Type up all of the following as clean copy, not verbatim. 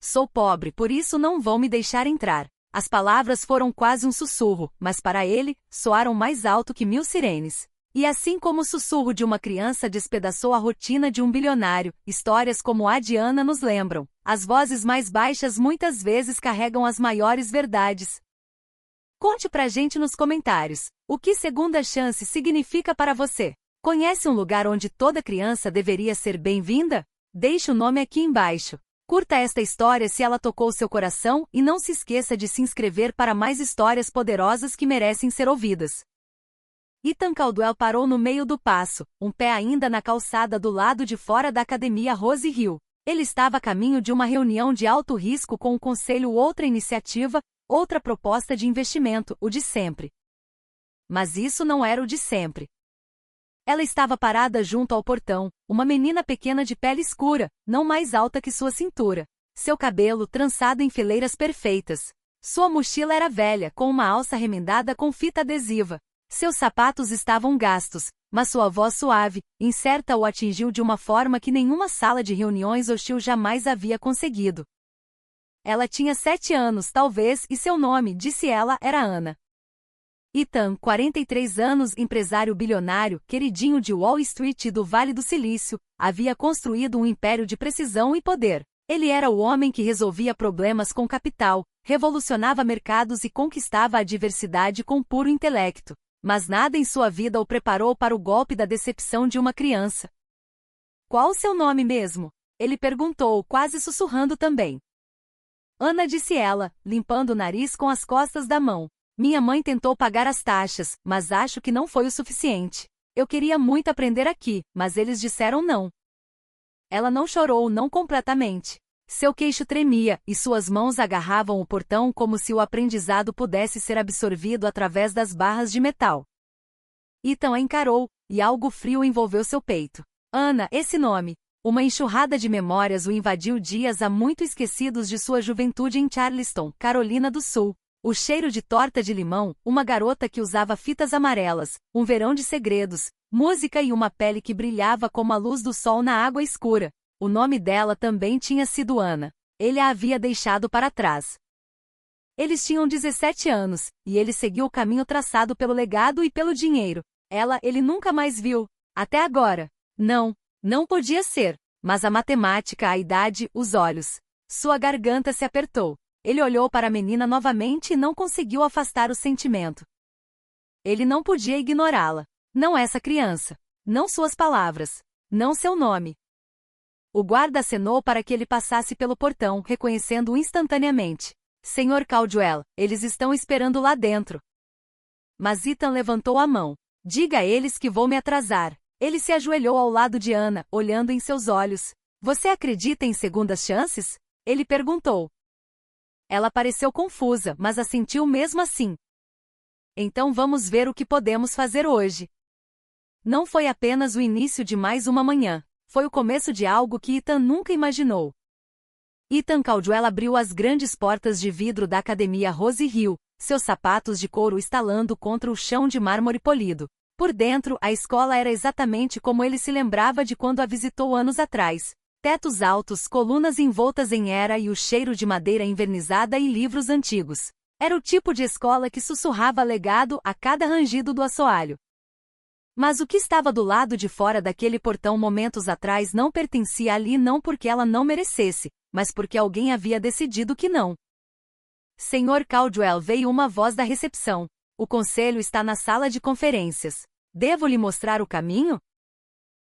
Sou pobre, por isso não vão me deixar entrar. As palavras foram quase um sussurro, mas para ele, soaram mais alto que 1000 sirenes. E assim como o sussurro de uma criança despedaçou a rotina de um bilionário, histórias como a de Ana nos lembram. As vozes mais baixas muitas vezes carregam as maiores verdades. Conte pra gente nos comentários, o que segunda chance significa para você? Conhece um lugar onde toda criança deveria ser bem-vinda? Deixe o nome aqui embaixo. Curta esta história se ela tocou seu coração e não se esqueça de se inscrever para mais histórias poderosas que merecem ser ouvidas. Ethan Caldwell parou no meio do passo, um pé ainda na calçada do lado de fora da academia Rose Hill. Ele estava a caminho de uma reunião de alto risco com o conselho, outra iniciativa, outra proposta de investimento, o de sempre. Mas isso não era o de sempre. Ela estava parada junto ao portão, uma menina pequena de pele escura, não mais alta que sua cintura. Seu cabelo trançado em fileiras perfeitas. Sua mochila era velha, com uma alça remendada com fita adesiva. Seus sapatos estavam gastos, mas sua voz suave, incerta o atingiu de uma forma que nenhuma sala de reuniões hostil jamais havia conseguido. Ela tinha 7 anos, talvez, e seu nome, disse ela, era Ana. Ethan, 43 anos, empresário bilionário, queridinho de Wall Street e do Vale do Silício, havia construído um império de precisão e poder. Ele era o homem que resolvia problemas com capital, revolucionava mercados e conquistava a diversidade com puro intelecto. Mas nada em sua vida o preparou para o golpe da decepção de uma criança. Qual o seu nome mesmo? Ele perguntou, quase sussurrando também. Ana, disse ela, limpando o nariz com as costas da mão. Minha mãe tentou pagar as taxas, mas acho que não foi o suficiente. Eu queria muito aprender aqui, mas eles disseram não. Ela não chorou, não completamente. Seu queixo tremia, e suas mãos agarravam o portão como se o aprendizado pudesse ser absorvido através das barras de metal. Ethan a encarou, e algo frio envolveu seu peito. Ana, esse nome. Uma enxurrada de memórias o invadiu, dias há muito esquecidos de sua juventude em Charleston, Carolina do Sul. O cheiro de torta de limão, uma garota que usava fitas amarelas, um verão de segredos, música e uma pele que brilhava como a luz do sol na água escura. O nome dela também tinha sido Ana. Ele a havia deixado para trás. Eles tinham 17 anos, e ele seguiu o caminho traçado pelo legado e pelo dinheiro. Ele nunca mais viu. Até agora. Não podia ser. Mas a matemática, a idade, os olhos. Sua garganta se apertou. Ele olhou para a menina novamente e não conseguiu afastar o sentimento. Ele não podia ignorá-la. Não essa criança. Não suas palavras. Não seu nome. O guarda acenou para que ele passasse pelo portão, reconhecendo-o instantaneamente. Senhor Caldwell, eles estão esperando lá dentro. Mas Ethan levantou a mão. Diga a eles que vou me atrasar. Ele se ajoelhou ao lado de Ana, olhando em seus olhos. Você acredita em segundas chances? Ele perguntou. Ela pareceu confusa, mas assentiu mesmo assim. Então vamos ver o que podemos fazer hoje. Não foi apenas o início de mais uma manhã. Foi o começo de algo que Ethan nunca imaginou. Ethan Caldwell abriu as grandes portas de vidro da academia Rose Hill, seus sapatos de couro estalando contra o chão de mármore polido. Por dentro, a escola era exatamente como ele se lembrava de quando a visitou anos atrás. Tetos altos, colunas envoltas em era e o cheiro de madeira envernizada e livros antigos. Era o tipo de escola que sussurrava legado a cada rangido do assoalho. Mas o que estava do lado de fora daquele portão momentos atrás não pertencia ali, não porque ela não merecesse, mas porque alguém havia decidido que não. Senhor Caldwell, veio uma voz da recepção. O conselho está na sala de conferências. Devo lhe mostrar o caminho?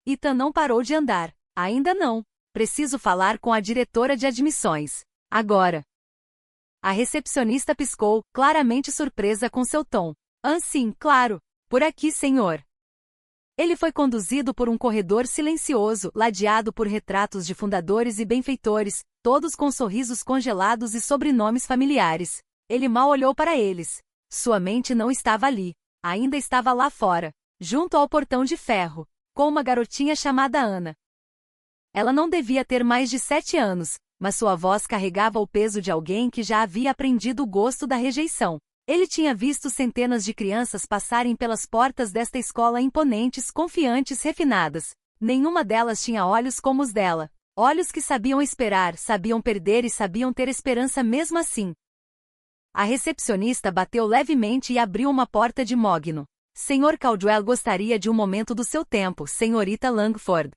Ethan não parou de andar. Ainda não. Preciso falar com a diretora de admissões. Agora. A recepcionista piscou, claramente surpresa com seu tom. Sim, claro. Por aqui, senhor. Ele foi conduzido por um corredor silencioso, ladeado por retratos de fundadores e benfeitores, todos com sorrisos congelados e sobrenomes familiares. Ele mal olhou para eles. Sua mente não estava ali. Ainda estava lá fora, junto ao portão de ferro, com uma garotinha chamada Ana. Ela não devia ter mais de 7 anos, mas sua voz carregava o peso de alguém que já havia aprendido o gosto da rejeição. Ele tinha visto centenas de crianças passarem pelas portas desta escola imponentes, confiantes, refinadas. Nenhuma delas tinha olhos como os dela. Olhos que sabiam esperar, sabiam perder e sabiam ter esperança mesmo assim. A recepcionista bateu levemente e abriu uma porta de mogno. Sr. Caldwell gostaria de um momento do seu tempo, senhorita Langford.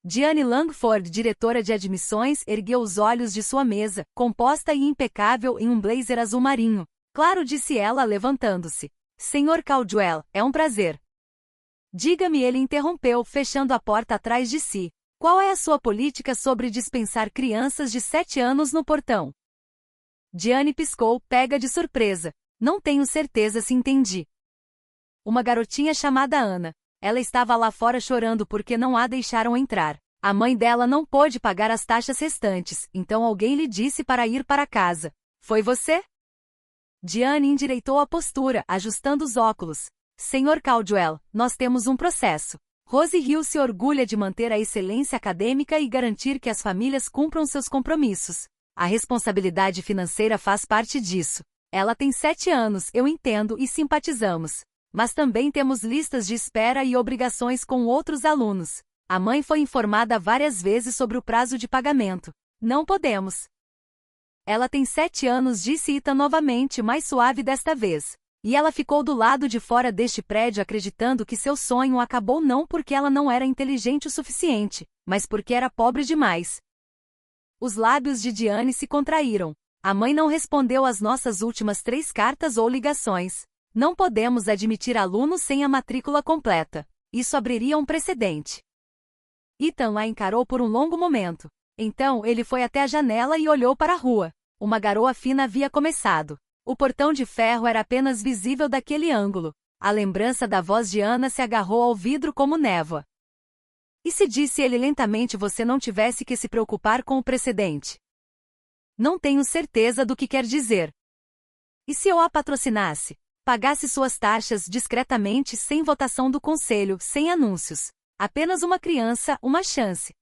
Diane Langford, diretora de admissões, ergueu os olhos de sua mesa, composta e impecável em um blazer azul marinho. Claro, disse ela levantando-se. Sr. Caldwell, é um prazer. Diga-me, ele interrompeu, fechando a porta atrás de si. Qual é a sua política sobre dispensar crianças de 7 anos no portão? Diane piscou, pega de surpresa. Não tenho certeza se entendi. Uma garotinha chamada Ana. Ela estava lá fora chorando porque não a deixaram entrar. A mãe dela não pôde pagar as taxas restantes, então alguém lhe disse para ir para casa. Foi você? Diane endireitou a postura, ajustando os óculos. Sr. Caldwell, nós temos um processo. Rose Hill se orgulha de manter a excelência acadêmica e garantir que as famílias cumpram seus compromissos. A responsabilidade financeira faz parte disso. Ela tem 7 anos, eu entendo e simpatizamos. Mas também temos listas de espera e obrigações com outros alunos. A mãe foi informada várias vezes sobre o prazo de pagamento. Não podemos. Ela tem 7 anos, disse Ethan novamente, mais suave desta vez. E ela ficou do lado de fora deste prédio acreditando que seu sonho acabou não porque ela não era inteligente o suficiente, mas porque era pobre demais. Os lábios de Diane se contraíram. A mãe não respondeu às nossas últimas 3 cartas ou ligações. Não podemos admitir alunos sem a matrícula completa. Isso abriria um precedente. Ethan a encarou por um longo momento. Então ele foi até a janela e olhou para a rua. Uma garoa fina havia começado. O portão de ferro era apenas visível daquele ângulo. A lembrança da voz de Ana se agarrou ao vidro como névoa. E se disse ele lentamente, você não tivesse que se preocupar com o precedente? Não tenho certeza do que quer dizer. E se eu a patrocinasse? Pagasse suas taxas discretamente, sem votação do conselho, sem anúncios. Apenas uma criança, uma chance.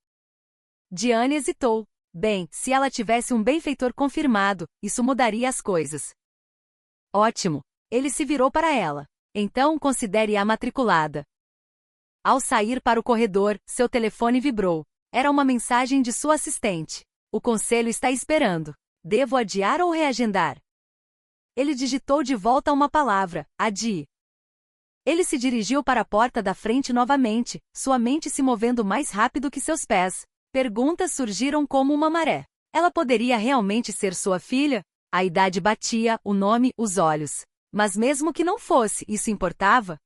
Diane hesitou. Bem, se ela tivesse um benfeitor confirmado, isso mudaria as coisas. Ótimo. Ele se virou para ela. Então considere-a matriculada. Ao sair para o corredor, seu telefone vibrou. Era uma mensagem de sua assistente. O conselho está esperando. Devo adiar ou reagendar? Ele digitou de volta uma palavra, adie. Ele se dirigiu para a porta da frente novamente, sua mente se movendo mais rápido que seus pés. Perguntas surgiram como uma maré. Ela poderia realmente ser sua filha? A idade batia, o nome, os olhos. Mas mesmo que não fosse, isso importava?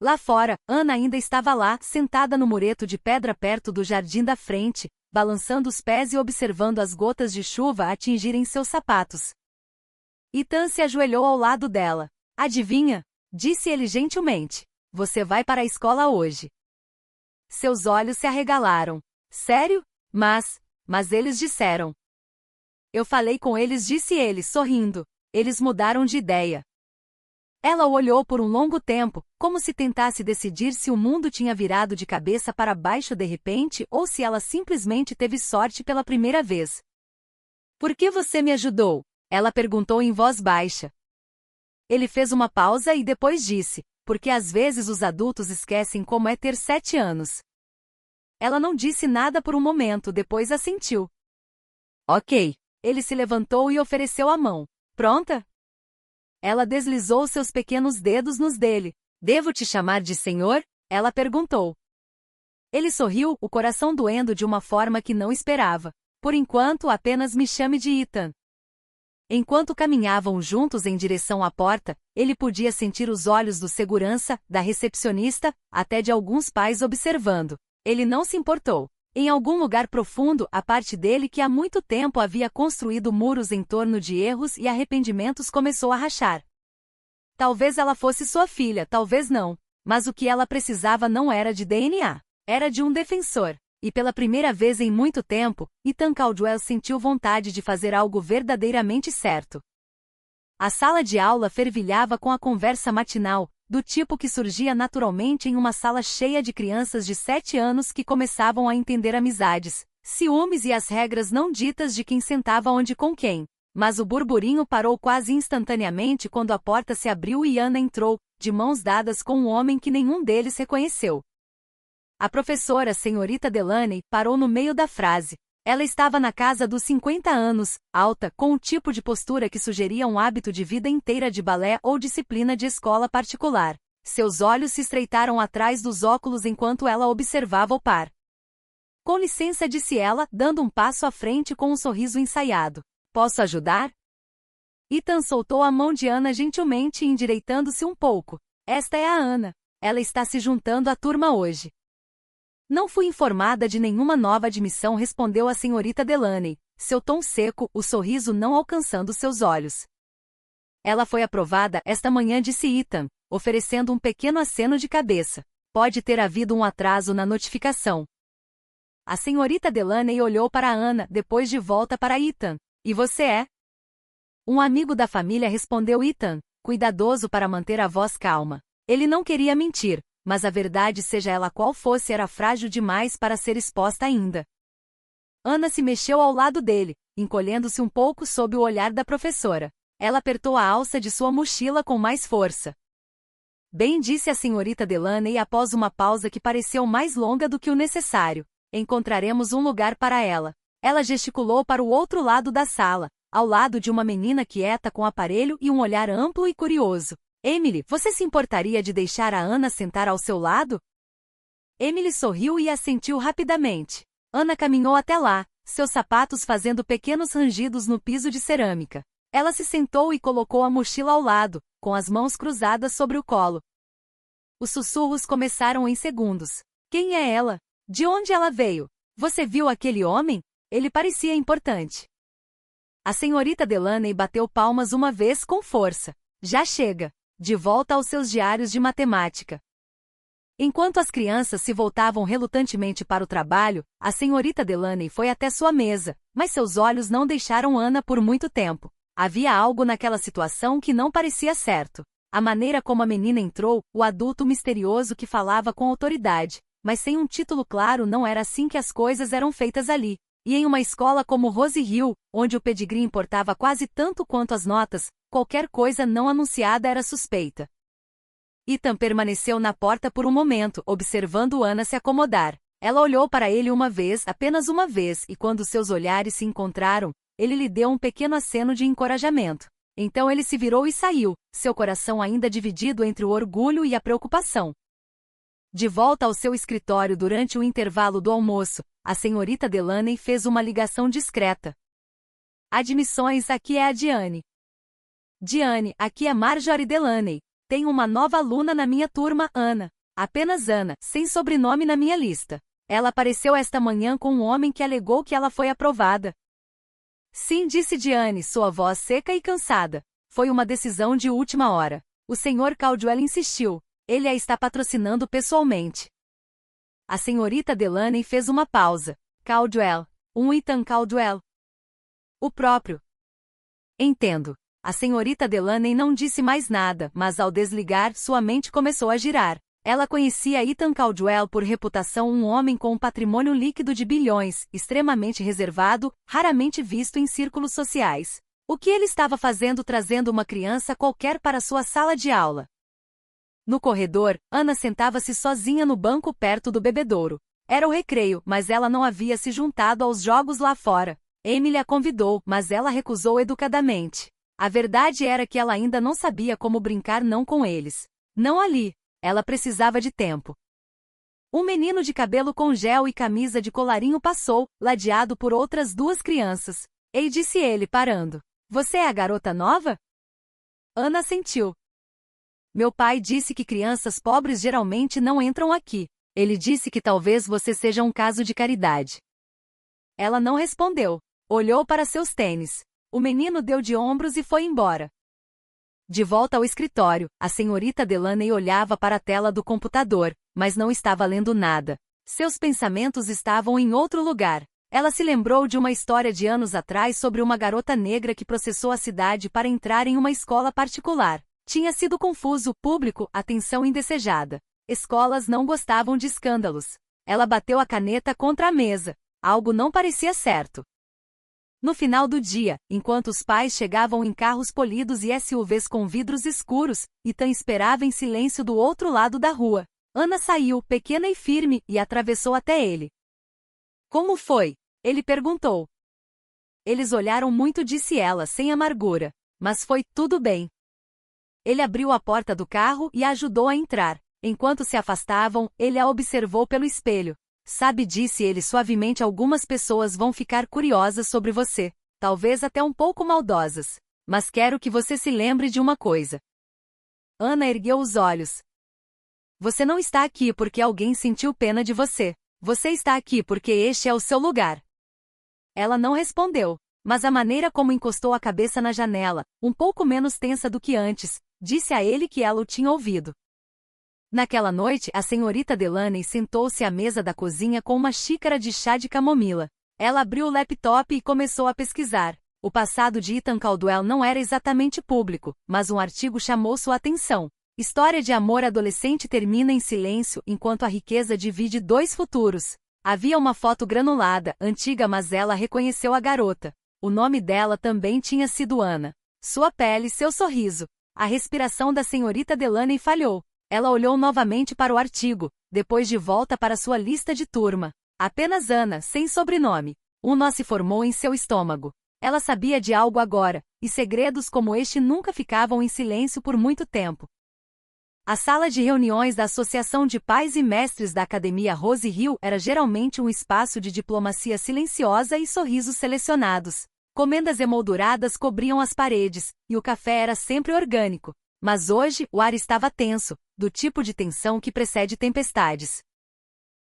Lá fora, Ana ainda estava lá, sentada no mureto de pedra perto do jardim da frente, balançando os pés e observando as gotas de chuva atingirem seus sapatos. Ethan se ajoelhou ao lado dela. Adivinha? Disse ele gentilmente. Você vai para a escola hoje. Seus olhos se arregalaram. Sério? Mas eles disseram. Eu falei com eles, disse ele, sorrindo. Eles mudaram de ideia. Ela o olhou por um longo tempo, como se tentasse decidir se o mundo tinha virado de cabeça para baixo de repente ou se ela simplesmente teve sorte pela primeira vez. Por que você me ajudou? Ela perguntou em voz baixa. Ele fez uma pausa e depois disse, porque às vezes os adultos esquecem como é ter 7 anos. Ela não disse nada por um momento, depois assentiu. Ok. Ele se levantou e ofereceu a mão. Pronta? Ela deslizou seus pequenos dedos nos dele. Devo te chamar de senhor? Ela perguntou. Ele sorriu, o coração doendo de uma forma que não esperava. Por enquanto, apenas me chame de Ethan. Enquanto caminhavam juntos em direção à porta, ele podia sentir os olhos do segurança, da recepcionista, até de alguns pais observando. Ele não se importou. Em algum lugar profundo, a parte dele que há muito tempo havia construído muros em torno de erros e arrependimentos começou a rachar. Talvez ela fosse sua filha, talvez não. Mas o que ela precisava não era de DNA. Era de um defensor. E pela primeira vez em muito tempo, Ethan Caldwell sentiu vontade de fazer algo verdadeiramente certo. A sala de aula fervilhava com a conversa matinal, do tipo que surgia naturalmente em uma sala cheia de crianças de 7 anos que começavam a entender amizades, ciúmes e as regras não ditas de quem sentava onde com quem. Mas o burburinho parou quase instantaneamente quando a porta se abriu e Ana entrou, de mãos dadas com um homem que nenhum deles reconheceu. A professora, senhorita Delaney, parou no meio da frase. Ela estava na casa dos 50 anos, alta, com um tipo de postura que sugeria um hábito de vida inteira de balé ou disciplina de escola particular. Seus olhos se estreitaram atrás dos óculos enquanto ela observava o par. Com licença, disse ela, dando um passo à frente com um sorriso ensaiado. Posso ajudar? Ethan soltou a mão de Ana gentilmente e endireitando-se um pouco. Esta é a Ana. Ela está se juntando à turma hoje. Não fui informada de nenhuma nova admissão, respondeu a senhorita Delaney, seu tom seco, o sorriso não alcançando seus olhos. Ela foi aprovada esta manhã, disse Ethan, oferecendo um pequeno aceno de cabeça. Pode ter havido um atraso na notificação. A senhorita Delaney olhou para Ana, depois de volta para Ethan. E você é? Um amigo da família, respondeu Ethan, cuidadoso para manter a voz calma. Ele não queria mentir, mas a verdade, seja ela qual fosse, era frágil demais para ser exposta ainda. Ana se mexeu ao lado dele, encolhendo-se um pouco sob o olhar da professora. Ela apertou a alça de sua mochila com mais força. Bem, disse a senhorita Delaney após uma pausa que pareceu mais longa do que o necessário. Encontraremos um lugar para ela. Ela gesticulou para o outro lado da sala, ao lado de uma menina quieta com aparelho e um olhar amplo e curioso. Emily, você se importaria de deixar a Ana sentar ao seu lado? Emily sorriu e assentiu rapidamente. Ana caminhou até lá, seus sapatos fazendo pequenos rangidos no piso de cerâmica. Ela se sentou e colocou a mochila ao lado, com as mãos cruzadas sobre o colo. Os sussurros começaram em segundos. Quem é ela? De onde ela veio? Você viu aquele homem? Ele parecia importante. A senhorita Delaney bateu palmas uma vez com força. Já chega. De volta aos seus diários de matemática. Enquanto as crianças se voltavam relutantemente para o trabalho, a senhorita Delaney foi até sua mesa, mas seus olhos não deixaram Ana por muito tempo. Havia algo naquela situação que não parecia certo. A maneira como a menina entrou, o adulto misterioso que falava com autoridade, mas sem um título claro, não era assim que as coisas eram feitas ali. E em uma escola como Rose Hill, onde o pedigree importava quase tanto quanto as notas, qualquer coisa não anunciada era suspeita. Ethan permaneceu na porta por um momento, observando Ana se acomodar. Ela olhou para ele uma vez, apenas uma vez, e quando seus olhares se encontraram, ele lhe deu um pequeno aceno de encorajamento. Então ele se virou e saiu, seu coração ainda dividido entre o orgulho e a preocupação. De volta ao seu escritório durante o intervalo do almoço, a senhorita Delaney fez uma ligação discreta. Admissões, aqui é a Diane. Diane, aqui é Marjorie Delaney. Tenho uma nova aluna na minha turma, Ana. Apenas Ana, sem sobrenome na minha lista. Ela apareceu esta manhã com um homem que alegou que ela foi aprovada. Sim, disse Diane, sua voz seca e cansada. Foi uma decisão de última hora. O Sr. Caldwell insistiu. Ele a está patrocinando pessoalmente. A senhorita Delaney fez uma pausa. Caldwell. Um Ethan Caldwell. O próprio. Entendo. A senhorita Delaney não disse mais nada, mas ao desligar, sua mente começou a girar. Ela conhecia Ethan Caldwell por reputação, um homem com um patrimônio líquido de bilhões, extremamente reservado, raramente visto em círculos sociais. O que ele estava fazendo trazendo uma criança qualquer para sua sala de aula? No corredor, Ana sentava-se sozinha no banco perto do bebedouro. Era o recreio, mas ela não havia se juntado aos jogos lá fora. Emily a convidou, mas ela recusou educadamente. A verdade era que ela ainda não sabia como brincar não com eles. Não ali. Ela precisava de tempo. Um menino de cabelo com gel e camisa de colarinho passou, ladeado por outras duas crianças. Ei, disse ele, parando. Você é a garota nova? Ana assentiu. Meu pai disse que crianças pobres geralmente não entram aqui. Ele disse que talvez você seja um caso de caridade. Ela não respondeu. Olhou para seus tênis. O menino deu de ombros e foi embora. De volta ao escritório, a senhorita Delaney olhava para a tela do computador, mas não estava lendo nada. Seus pensamentos estavam em outro lugar. Ela se lembrou de uma história de anos atrás sobre uma garota negra que processou a cidade para entrar em uma escola particular. Tinha sido confuso, público, atenção indesejada. Escolas não gostavam de escândalos. Ela bateu a caneta contra a mesa. Algo não parecia certo. No final do dia, enquanto os pais chegavam em carros polidos e SUVs com vidros escuros, Ethan esperava em silêncio do outro lado da rua. Ana saiu, pequena e firme, e atravessou até ele. Como foi? Ele perguntou. Eles olharam muito, disse ela, sem amargura. Mas foi tudo bem. Ele abriu a porta do carro e a ajudou a entrar. Enquanto se afastavam, ele a observou pelo espelho. Sabe, disse ele suavemente, algumas pessoas vão ficar curiosas sobre você. Talvez até um pouco maldosas. Mas quero que você se lembre de uma coisa. Ana ergueu os olhos. Você não está aqui porque alguém sentiu pena de você. Você está aqui porque este é o seu lugar. Ela não respondeu, mas a maneira como encostou a cabeça na janela, um pouco menos tensa do que antes, disse a ele que ela o tinha ouvido. Naquela noite, a senhorita Delaney sentou-se à mesa da cozinha com uma xícara de chá de camomila. Ela abriu o laptop e começou a pesquisar. O passado de Ethan Caldwell não era exatamente público, mas um artigo chamou sua atenção. História de amor adolescente termina em silêncio enquanto a riqueza divide dois futuros. Havia uma foto granulada, antiga, mas ela reconheceu a garota. O nome dela também tinha sido Ana. Sua pele, seu sorriso. A respiração da senhorita Delaney falhou. Ela olhou novamente para o artigo, depois de volta para sua lista de turma. Apenas Ana, sem sobrenome. Um nó se formou em seu estômago. Ela sabia de algo agora, e segredos como este nunca ficavam em silêncio por muito tempo. A sala de reuniões da Associação de Pais e Mestres da Academia Rose Hill era geralmente um espaço de diplomacia silenciosa e sorrisos selecionados. Comendas emolduradas cobriam as paredes, e o café era sempre orgânico. Mas hoje, o ar estava tenso, do tipo de tensão que precede tempestades.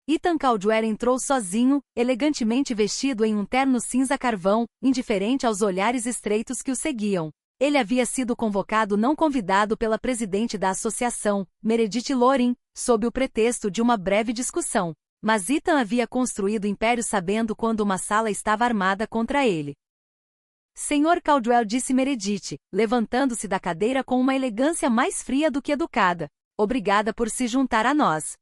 Ethan Caldwell entrou sozinho, elegantemente vestido em um terno cinza carvão, indiferente aos olhares estreitos que o seguiam. Ele havia sido convocado não convidado pela presidente da associação, Meredith Loring, sob o pretexto de uma breve discussão. Mas Ethan havia construído império sabendo quando uma sala estava armada contra ele. Senhor Caldwell, disse Meredith, levantando-se da cadeira com uma elegância mais fria do que educada. Obrigada por se juntar a nós.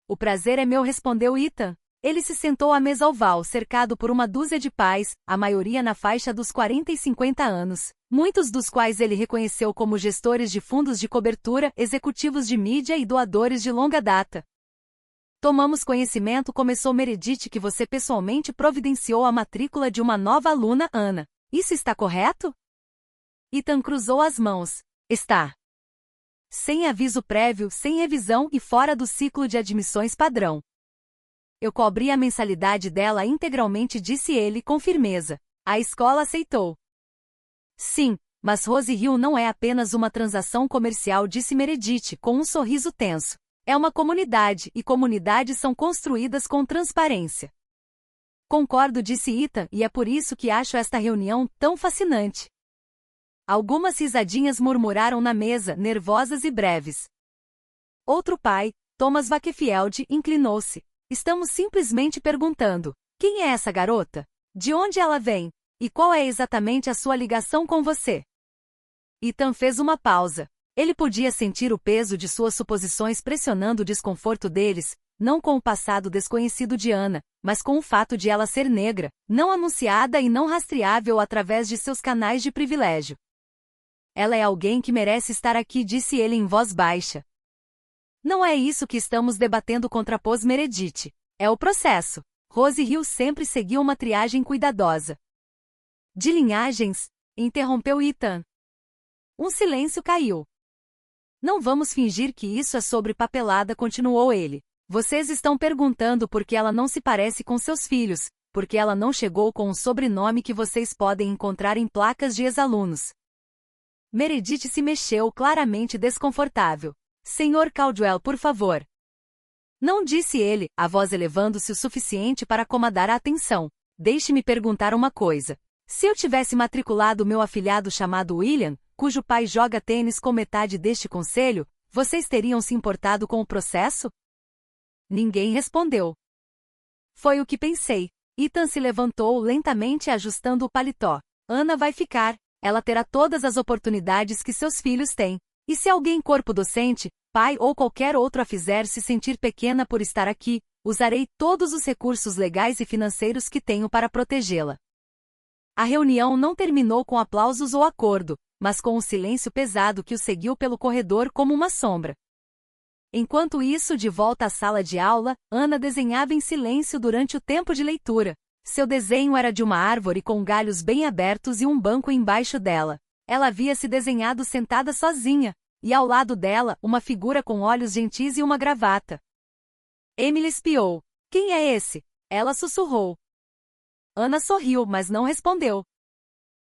O prazer é meu, respondeu Ethan. Ele se sentou à mesa oval, cercado por uma dúzia de pais, a maioria na faixa dos 40 e 50 anos, muitos dos quais ele reconheceu como gestores de fundos de cobertura, executivos de mídia e doadores de longa data. Tomamos conhecimento, começou Meredith, que você pessoalmente providenciou a matrícula de uma nova aluna, Ana. Isso está correto? Ethan cruzou as mãos. Está. Sem aviso prévio, sem revisão e fora do ciclo de admissões padrão. Eu cobri a mensalidade dela integralmente, disse ele com firmeza. A escola aceitou. Sim, mas Rose Hill não é apenas uma transação comercial, disse Meredith com um sorriso tenso. É uma comunidade, e comunidades são construídas com transparência. Concordo, disse Ethan, e é por isso que acho esta reunião tão fascinante. Algumas risadinhas murmuraram na mesa, nervosas e breves. Outro pai, Thomas Wakefield, inclinou-se. Estamos simplesmente perguntando: quem é essa garota? De onde ela vem? E qual é exatamente a sua ligação com você? Ethan fez uma pausa. Ele podia sentir o peso de suas suposições pressionando o desconforto deles, não com o passado desconhecido de Ana, mas com o fato de ela ser negra, não anunciada e não rastreável através de seus canais de privilégio. Ela é alguém que merece estar aqui, disse ele em voz baixa. Não é isso que estamos debatendo, contrapôs Meredith. É o processo. Rose Hill sempre seguiu uma triagem cuidadosa. De linhagens? Interrompeu Ethan. Um silêncio caiu. Não vamos fingir que isso é sobre papelada, continuou ele. Vocês estão perguntando por que ela não se parece com seus filhos, porque ela não chegou com um sobrenome que vocês podem encontrar em placas de ex-alunos. Meredith se mexeu, claramente desconfortável. Senhor Caldwell, por favor. Não, disse ele, a voz elevando-se o suficiente para acomodar a atenção. Deixe-me perguntar uma coisa. Se eu tivesse matriculado meu afilhado chamado William, cujo pai joga tênis com metade deste conselho, vocês teriam se importado com o processo? Ninguém respondeu. Foi o que pensei. Ethan se levantou lentamente, ajustando o paletó. Ana vai ficar. Ela terá todas as oportunidades que seus filhos têm. E se alguém, corpo docente, pai ou qualquer outro, a fizer se sentir pequena por estar aqui, usarei todos os recursos legais e financeiros que tenho para protegê-la. A reunião não terminou com aplausos ou acordo, mas com um silêncio pesado que o seguiu pelo corredor como uma sombra. Enquanto isso, de volta à sala de aula, Ana desenhava em silêncio durante o tempo de leitura. Seu desenho era de uma árvore com galhos bem abertos e um banco embaixo dela. Ela havia se desenhado sentada sozinha, e ao lado dela, uma figura com olhos gentis e uma gravata. Emily espiou. Quem é esse? Ela sussurrou. Ana sorriu, mas não respondeu.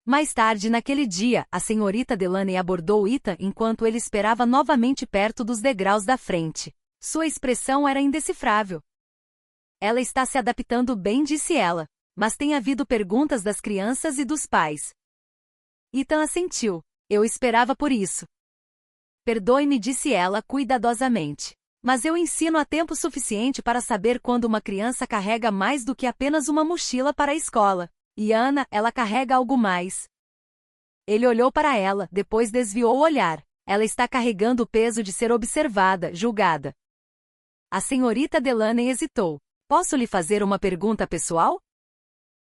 Mais tarde naquele dia, a senhorita Delaney abordou Ethan enquanto ele esperava novamente perto dos degraus da frente. Sua expressão era indecifrável. Ela está se adaptando bem, disse ela. Mas tem havido perguntas das crianças e dos pais. Ethan assentiu. Eu esperava por isso. Perdoe-me, disse ela cuidadosamente. Mas eu ensino há tempo suficiente para saber quando uma criança carrega mais do que apenas uma mochila para a escola. E Ana, ela carrega algo mais. Ele olhou para ela, depois desviou o olhar. Ela está carregando o peso de ser observada, julgada. A senhorita Delaney hesitou. Posso lhe fazer uma pergunta pessoal?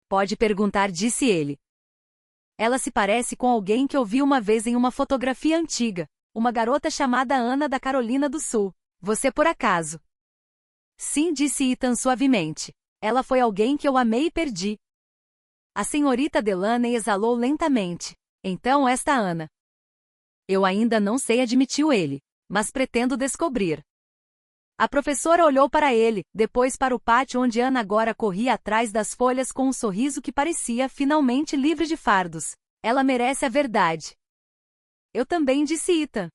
Pode perguntar, disse ele. Ela se parece com alguém que eu vi uma vez em uma fotografia antiga. Uma garota chamada Ana da Carolina do Sul. Você por acaso? Sim, disse Ethan suavemente. Ela foi alguém que eu amei e perdi. A senhorita Delaney exalou lentamente. Então esta Ana. Eu ainda não sei, admitiu ele. Mas pretendo descobrir. A professora olhou para ele, depois para o pátio onde Ana agora corria atrás das folhas com um sorriso que parecia finalmente livre de fardos. Ela merece a verdade. Eu também, disse Ethan.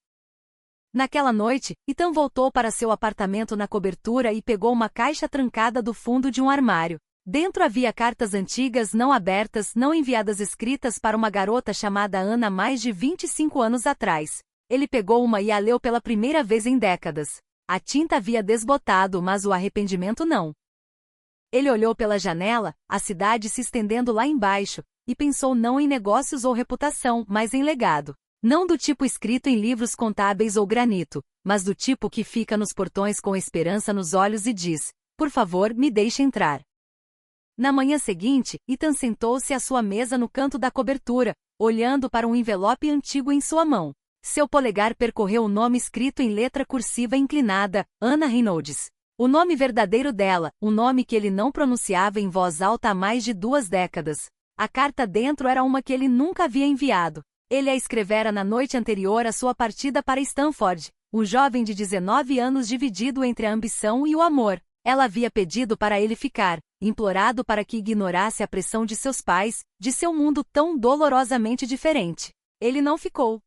Naquela noite, Ethan voltou para seu apartamento na cobertura e pegou uma caixa trancada do fundo de um armário. Dentro havia cartas antigas não abertas, não enviadas, escritas para uma garota chamada Ana mais de 25 anos atrás. Ele pegou uma e a leu pela primeira vez em décadas. A tinta havia desbotado, mas o arrependimento não. Ele olhou pela janela, a cidade se estendendo lá embaixo, e pensou não em negócios ou reputação, mas em legado. Não do tipo escrito em livros contábeis ou granito, mas do tipo que fica nos portões com esperança nos olhos e diz: por favor, me deixe entrar. Na manhã seguinte, Ethan sentou-se à sua mesa no canto da cobertura, olhando para um envelope antigo em sua mão. Seu polegar percorreu o nome escrito em letra cursiva inclinada, Ana Reynolds. O nome verdadeiro dela, um nome que ele não pronunciava em voz alta há mais de 2 décadas. A carta dentro era uma que ele nunca havia enviado. Ele a escrevera na noite anterior à sua partida para Stanford, um jovem de 19 anos dividido entre a ambição e o amor. Ela havia pedido para ele ficar, implorado para que ignorasse a pressão de seus pais, de seu mundo tão dolorosamente diferente. Ele não ficou.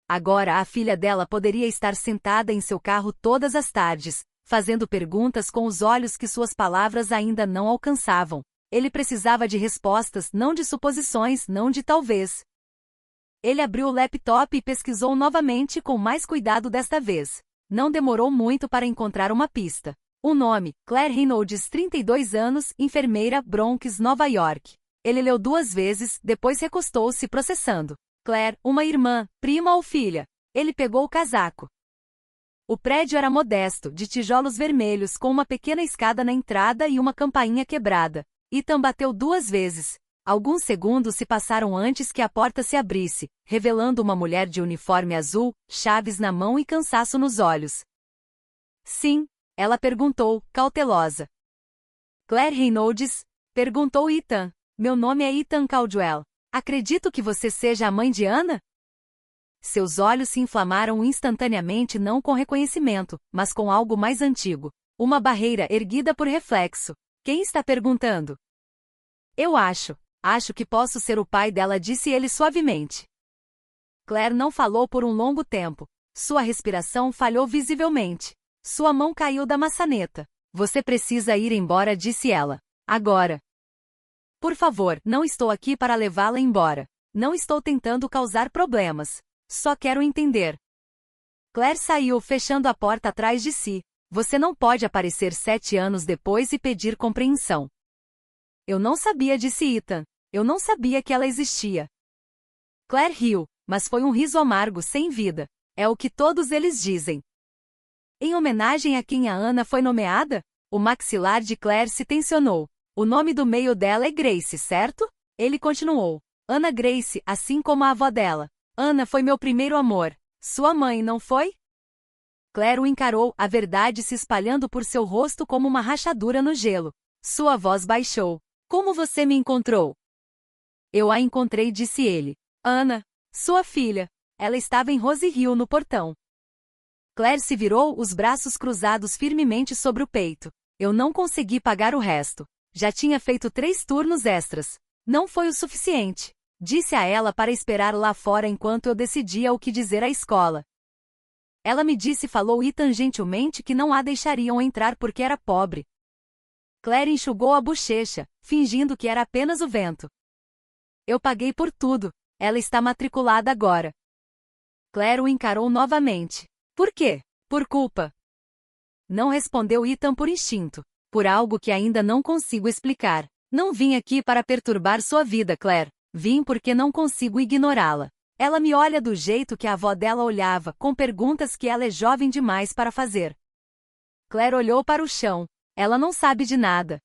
Agora a filha dela poderia estar sentada em seu carro todas as tardes, fazendo perguntas com os olhos que suas palavras ainda não alcançavam. Ele precisava de respostas, não de suposições, não de talvez. Ele abriu o laptop e pesquisou novamente com mais cuidado desta vez. Não demorou muito para encontrar uma pista. O nome, Claire Reynolds, 32 anos, enfermeira, Bronx, Nova York. Ele leu 2 vezes, depois recostou-se processando. Claire, uma irmã, prima ou filha? Ele pegou o casaco. O prédio era modesto, de tijolos vermelhos com uma pequena escada na entrada e uma campainha quebrada. Ethan bateu 2 vezes. Alguns segundos se passaram antes que a porta se abrisse, revelando uma mulher de uniforme azul, chaves na mão e cansaço nos olhos. Sim, ela perguntou, cautelosa. Claire Reynolds? Perguntou Ethan. Meu nome é Ethan Caldwell. Acredito que você seja a mãe de Ana? Seus olhos se inflamaram instantaneamente, não com reconhecimento, mas com algo mais antigo. Uma barreira erguida por reflexo. Quem está perguntando? Eu acho que posso ser o pai dela, disse ele suavemente. Claire não falou por um longo tempo. Sua respiração falhou visivelmente. Sua mão caiu da maçaneta. Você precisa ir embora, disse ela. Agora. Por favor, não estou aqui para levá-la embora. Não estou tentando causar problemas. Só quero entender. Claire saiu, fechando a porta atrás de si. Você não pode aparecer 7 anos depois e pedir compreensão. Eu não sabia, disse Ethan. Eu não sabia que ela existia. Claire riu, mas foi um riso amargo, sem vida. É o que todos eles dizem. Em homenagem a quem a Ana foi nomeada? O maxilar de Claire se tensionou. O nome do meio dela é Grace, certo? Ele continuou. Ana Grace, assim como a avó dela. Ana foi meu primeiro amor. Sua mãe, não foi? Claire o encarou, a verdade se espalhando por seu rosto como uma rachadura no gelo. Sua voz baixou. Como você me encontrou? Eu a encontrei, disse ele. Ana, sua filha. Ela estava em Rose Hill no portão. Claire se virou, os braços cruzados firmemente sobre o peito. Eu não consegui pagar o resto. Já tinha feito 3 turnos extras. Não foi o suficiente. Disse a ela para esperar lá fora enquanto eu decidia o que dizer à escola. Ela me disse, falou Ethan gentilmente, que não a deixariam entrar porque era pobre. Claire enxugou a bochecha, fingindo que era apenas o vento. Eu paguei por tudo. Ela está matriculada agora. Claire o encarou novamente. Por quê? Por culpa. Não respondeu Ethan por instinto. Por algo que ainda não consigo explicar. Não vim aqui para perturbar sua vida, Claire. Vim porque não consigo ignorá-la. Ela me olha do jeito que a avó dela olhava, com perguntas que ela é jovem demais para fazer. Claire olhou para o chão. Ela não sabe de nada.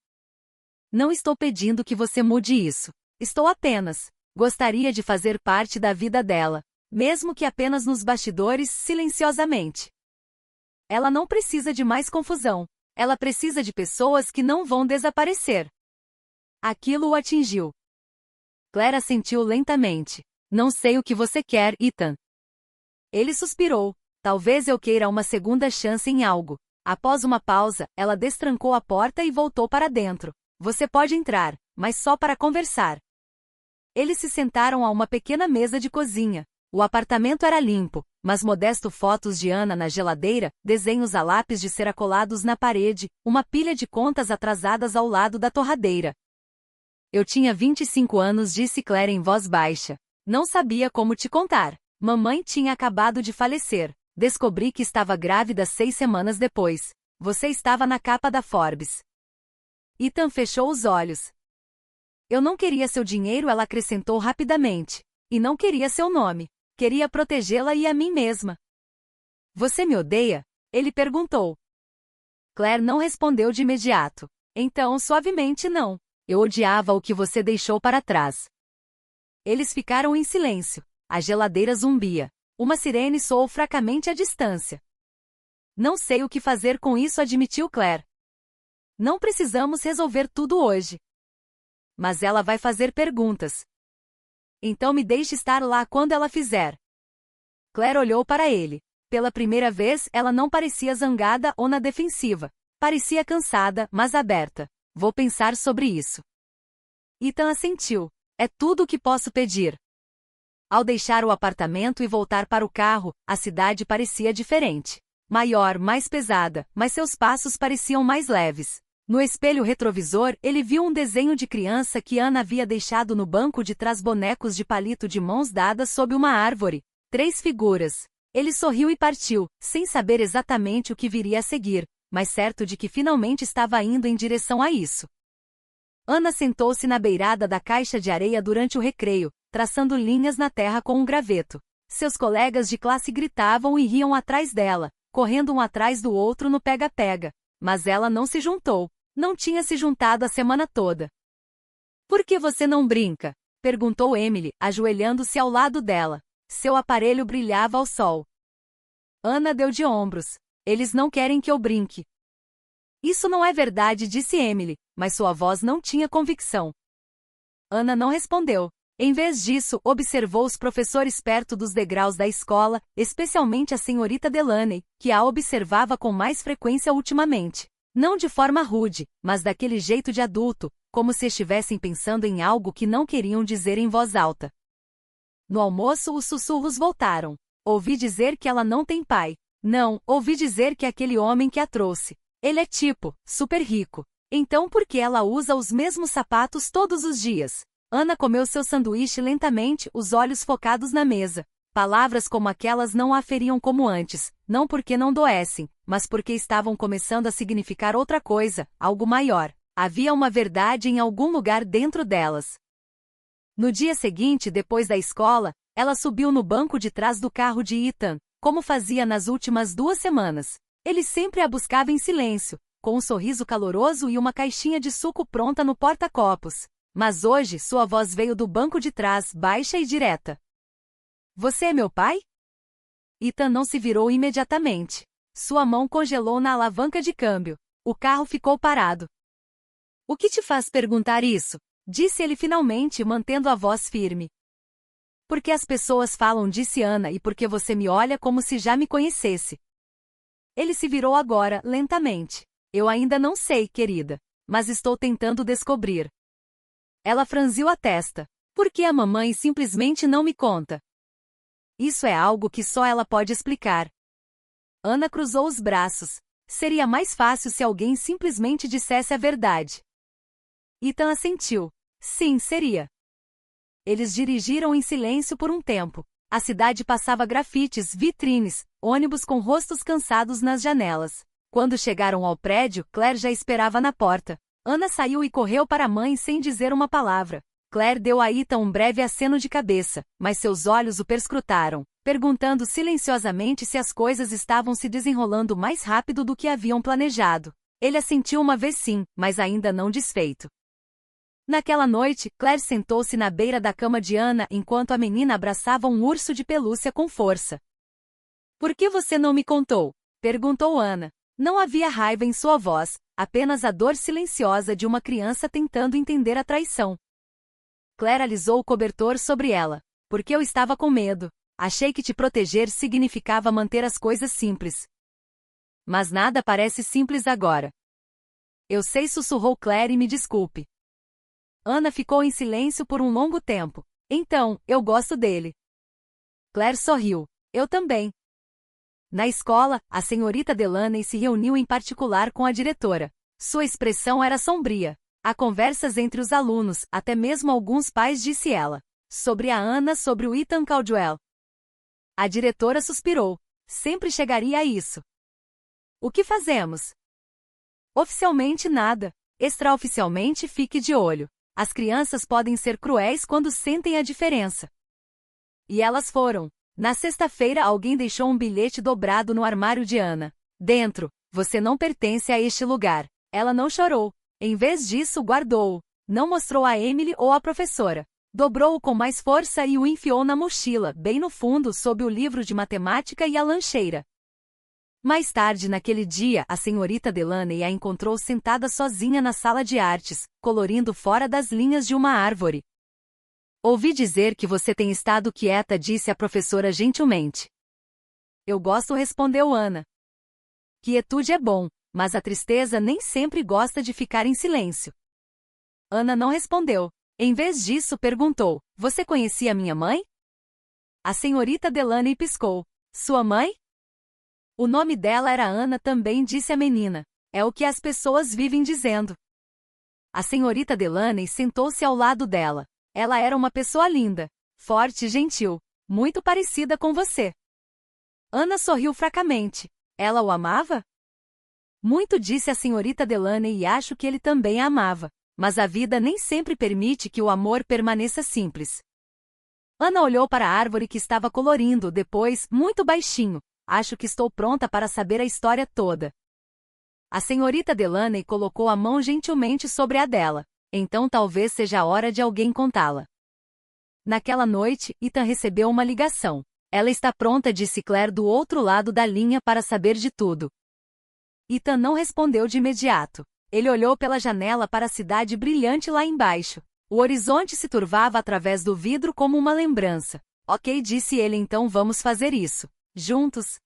Não estou pedindo que você mude isso. Estou apenas. Gostaria de fazer parte da vida dela. Mesmo que apenas nos bastidores, silenciosamente. Ela não precisa de mais confusão. Ela precisa de pessoas que não vão desaparecer. Aquilo o atingiu. Claire assentiu lentamente. Não sei o que você quer, Ethan. Ele suspirou. Talvez eu queira uma segunda chance em algo. Após uma pausa, ela destrancou a porta e voltou para dentro. Você pode entrar, mas só para conversar. Eles se sentaram a uma pequena mesa de cozinha. O apartamento era limpo, mas modesto fotos de Ana na geladeira, desenhos a lápis de cera colados na parede, uma pilha de contas atrasadas ao lado da torradeira. Eu tinha 25 anos, disse Claire em voz baixa. Não sabia como te contar. Mamãe tinha acabado de falecer. Descobri que estava grávida 6 semanas depois. Você estava na capa da Forbes. Ethan fechou os olhos. Eu não queria seu dinheiro, ela acrescentou rapidamente. E não queria seu nome. Queria protegê-la e a mim mesma. Você me odeia? Ele perguntou. Claire não respondeu de imediato. Então, suavemente, não. Eu odiava o que você deixou para trás. Eles ficaram em silêncio. A geladeira zumbia. Uma sirene soou fracamente à distância. Não sei o que fazer com isso, admitiu Claire. Não precisamos resolver tudo hoje. Mas ela vai fazer perguntas. Então me deixe estar lá quando ela fizer. Claire olhou para ele. Pela primeira vez, ela não parecia zangada ou na defensiva. Parecia cansada, mas aberta. Vou pensar sobre isso. Ethan assentiu. É tudo o que posso pedir. Ao deixar o apartamento e voltar para o carro, a cidade parecia diferente. Maior, mais pesada, mas seus passos pareciam mais leves. No espelho retrovisor, ele viu um desenho de criança que Ana havia deixado no banco de trás, bonecos de palito de mãos dadas sob uma árvore. 3 figuras. Ele sorriu e partiu, sem saber exatamente o que viria a seguir, mas certo de que finalmente estava indo em direção a isso. Ana sentou-se na beirada da caixa de areia durante o recreio, traçando linhas na terra com um graveto. Seus colegas de classe gritavam e riam atrás dela, correndo um atrás do outro no pega-pega. Mas ela não se juntou. Não tinha se juntado a semana toda. Por que você não brinca? Perguntou Emily, ajoelhando-se ao lado dela. Seu aparelho brilhava ao sol. Ana deu de ombros. Eles não querem que eu brinque. Isso não é verdade, disse Emily, mas sua voz não tinha convicção. Ana não respondeu. Em vez disso, observou os professores perto dos degraus da escola, especialmente a senhorita Delaney, que a observava com mais frequência ultimamente. Não de forma rude, mas daquele jeito de adulto, como se estivessem pensando em algo que não queriam dizer em voz alta. No almoço, os sussurros voltaram. Ouvi dizer que ela não tem pai. Não, ouvi dizer que aquele homem que a trouxe. Ele é tipo, super rico. Então por que ela usa os mesmos sapatos todos os dias? Ana comeu seu sanduíche lentamente, os olhos focados na mesa. Palavras como aquelas não a feriam como antes, não porque não doessem, mas porque estavam começando a significar outra coisa, algo maior. Havia uma verdade em algum lugar dentro delas. No dia seguinte, depois da escola, ela subiu no banco de trás do carro de Ethan, como fazia nas últimas 2 semanas. Ele sempre a buscava em silêncio, com um sorriso caloroso e uma caixinha de suco pronta no porta-copos. Mas hoje sua voz veio do banco de trás, baixa e direta. Você é meu pai? Ethan não se virou imediatamente. Sua mão congelou na alavanca de câmbio. O carro ficou parado. O que te faz perguntar isso? Disse ele finalmente, mantendo a voz firme. Porque as pessoas falam, disse Ana, e porque você me olha como se já me conhecesse. Ele se virou agora, lentamente. Eu ainda não sei, querida. Mas estou tentando descobrir. Ela franziu a testa. Por que a mamãe simplesmente não me conta? Isso é algo que só ela pode explicar. Ana cruzou os braços. Seria mais fácil se alguém simplesmente dissesse a verdade. Ethan assentiu. Sim, seria. Eles dirigiram em silêncio por um tempo. A cidade passava grafites, vitrines, ônibus com rostos cansados nas janelas. Quando chegaram ao prédio, Claire já esperava na porta. Ana saiu e correu para a mãe sem dizer uma palavra. Claire deu a Ethan um breve aceno de cabeça, mas seus olhos o perscrutaram, perguntando silenciosamente se as coisas estavam se desenrolando mais rápido do que haviam planejado. Ele assentiu uma vez sim, mas ainda não desfeito. Naquela noite, Claire sentou-se na beira da cama de Ana enquanto a menina abraçava um urso de pelúcia com força. Por que você não me contou? Perguntou Ana. Não havia raiva em sua voz, apenas a dor silenciosa de uma criança tentando entender a traição. Claire alisou o cobertor sobre ela. Porque eu estava com medo. Achei que te proteger significava manter as coisas simples. Mas nada parece simples agora. Eu sei, sussurrou Claire, e me desculpe. Ana ficou em silêncio por um longo tempo. Então, eu gosto dele. Claire sorriu. Eu também. Na escola, a senhorita Delaney se reuniu em particular com a diretora. Sua expressão era sombria. Há conversas entre os alunos, até mesmo alguns pais, disse ela. Sobre a Ana, sobre o Ethan Caldwell. A diretora suspirou. Sempre chegaria a isso. O que fazemos? Oficialmente nada. Extraoficialmente, fique de olho. As crianças podem ser cruéis quando sentem a diferença. E elas foram. Na sexta-feira alguém deixou um bilhete dobrado no armário de Ana. Dentro, você não pertence a este lugar. Ela não chorou. Em vez disso, guardou-o. Não mostrou a Emily ou à professora. Dobrou-o com mais força e o enfiou na mochila, bem no fundo, sob o livro de matemática e a lancheira. Mais tarde naquele dia, a senhorita Delaney a encontrou sentada sozinha na sala de artes, colorindo fora das linhas de uma árvore. Ouvi dizer que você tem estado quieta, disse a professora gentilmente. Eu gosto, respondeu Ana. Quietude é bom, mas a tristeza nem sempre gosta de ficar em silêncio. Ana não respondeu. Em vez disso, perguntou, você conhecia minha mãe? A senhorita Delaney piscou. Sua mãe? O nome dela era Ana também, disse a menina. É o que as pessoas vivem dizendo. A senhorita Delaney sentou-se ao lado dela. Ela era uma pessoa linda, forte e gentil, muito parecida com você. Ana sorriu fracamente. Ela o amava? Muito, disse a senhorita Delaney, e acho que ele também a amava. Mas a vida nem sempre permite que o amor permaneça simples. Ana olhou para a árvore que estava colorindo, depois, muito baixinho. Acho que estou pronta para saber a história toda. A senhorita Delaney colocou a mão gentilmente sobre a dela. Então talvez seja a hora de alguém contá-la. Naquela noite, Ethan recebeu uma ligação. Ela está pronta, disse Claire do outro lado da linha, para saber de tudo. Ethan não respondeu de imediato. Ele olhou pela janela para a cidade brilhante lá embaixo. O horizonte se turvava através do vidro como uma lembrança. Ok, disse ele, então vamos fazer isso. Juntos.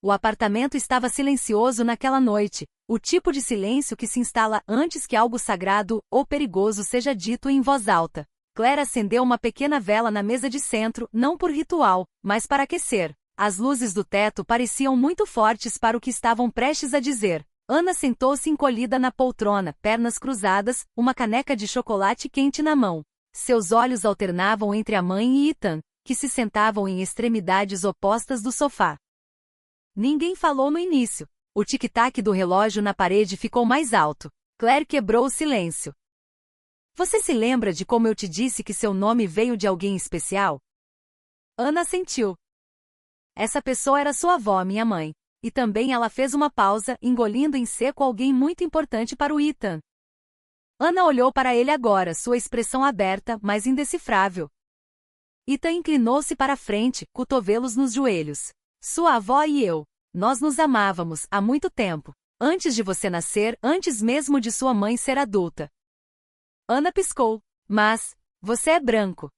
O apartamento estava silencioso naquela noite, o tipo de silêncio que se instala antes que algo sagrado ou perigoso seja dito em voz alta. Claire acendeu uma pequena vela na mesa de centro, não por ritual, mas para aquecer. As luzes do teto pareciam muito fortes para o que estavam prestes a dizer. Ana sentou-se encolhida na poltrona, pernas cruzadas, uma caneca de chocolate quente na mão. Seus olhos alternavam entre a mãe e Ethan, que se sentavam em extremidades opostas do sofá. Ninguém falou no início. O tic-tac do relógio na parede ficou mais alto. Claire quebrou o silêncio. Você se lembra de como eu te disse que seu nome veio de alguém especial? Ana assentiu. Essa pessoa era sua avó, minha mãe. E também ela fez uma pausa, engolindo em seco alguém muito importante para o Ethan. Ana olhou para ele agora, sua expressão aberta, mas indecifrável. Ethan inclinou-se para a frente, cotovelos nos joelhos. Sua avó e eu. Nós nos amávamos há muito tempo. Antes de você nascer, antes mesmo de sua mãe ser adulta. Ana piscou. Mas, você é branco.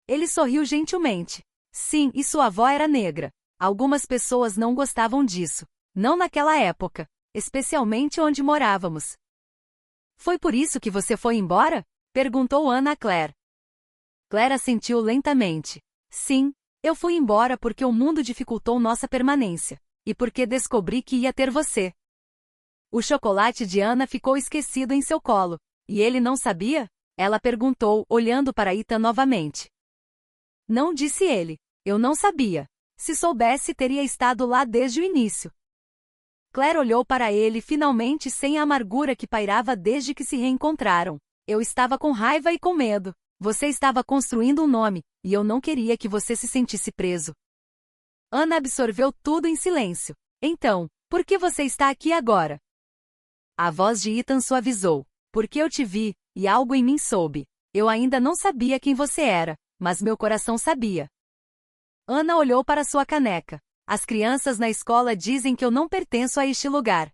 Ele sorriu gentilmente. Sim, e sua avó era negra. Algumas pessoas não gostavam disso. Não naquela época. Especialmente onde morávamos. Foi por isso que você foi embora? Perguntou Ana a Claire. Claire assentiu lentamente. Sim, eu fui embora porque o mundo dificultou nossa permanência. E porque descobri que ia ter você. O chocolate de Ana ficou esquecido em seu colo. E ele não sabia? Ela perguntou, olhando para Ethan novamente. Não, disse ele. Eu não sabia. Se soubesse, teria estado lá desde o início. Claire olhou para ele finalmente sem a amargura que pairava desde que se reencontraram. Eu estava com raiva e com medo. Você estava construindo um nome, e eu não queria que você se sentisse preso. Ana absorveu tudo em silêncio. Então, por que você está aqui agora? A voz de Ethan suavizou. Porque eu te vi, e algo em mim soube. Eu ainda não sabia quem você era, mas meu coração sabia. Ana olhou para sua caneca. As crianças na escola dizem que eu não pertenço a este lugar.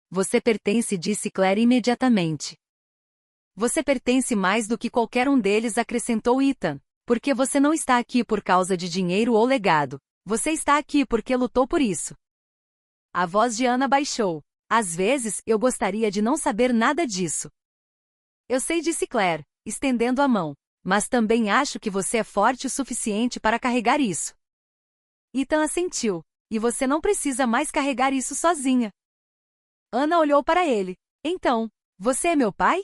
Você pertence, disse Claire imediatamente. Você pertence mais do que qualquer um deles, acrescentou Ethan. Porque você não está aqui por causa de dinheiro ou legado. Você está aqui porque lutou por isso. A voz de Ana baixou. Às vezes, eu gostaria de não saber nada disso. Eu sei, disse Claire, estendendo a mão. Mas também acho que você é forte o suficiente para carregar isso. Ethan assentiu. E você não precisa mais carregar isso sozinha. Ana olhou para ele. Então, você é meu pai?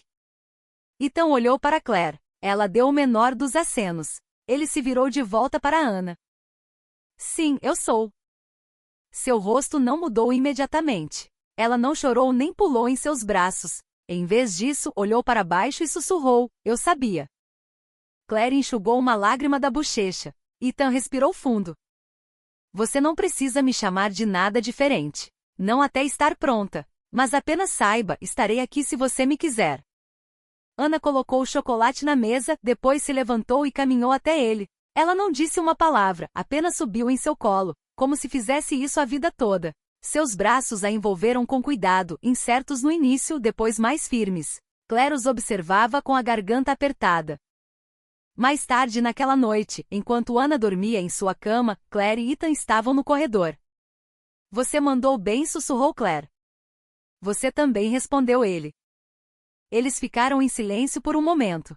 Ethan olhou para Claire. Ela deu o menor dos acenos. Ele se virou de volta para Ana. Sim, eu sou. Seu rosto não mudou imediatamente. Ela não chorou nem pulou em seus braços. Em vez disso, olhou para baixo e sussurrou, eu sabia. Claire enxugou uma lágrima da bochecha. Ethan respirou fundo. Você não precisa me chamar de nada diferente. Não até estar pronta. Mas apenas saiba, estarei aqui se você me quiser. Ana colocou o chocolate na mesa, depois se levantou e caminhou até ele. Ela não disse uma palavra, apenas subiu em seu colo, como se fizesse isso a vida toda. Seus braços a envolveram com cuidado, incertos no início, depois mais firmes. Claire os observava com a garganta apertada. Mais tarde naquela noite, enquanto Ana dormia em sua cama, Claire e Ethan estavam no corredor. Você mandou bem, sussurrou Claire. Você também, respondeu ele. Eles ficaram em silêncio por um momento.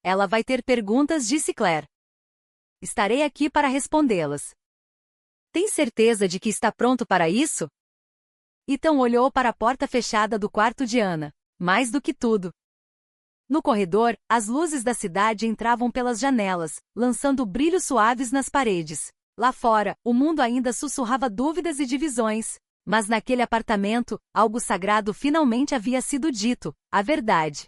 Ela vai ter perguntas, disse Claire. Estarei aqui para respondê-las. Tem certeza de que está pronto para isso? Ethan olhou para a porta fechada do quarto de Ana. Mais do que tudo. No corredor, as luzes da cidade entravam pelas janelas, lançando brilhos suaves nas paredes. Lá fora, o mundo ainda sussurrava dúvidas e divisões. Mas naquele apartamento, algo sagrado finalmente havia sido dito, a verdade.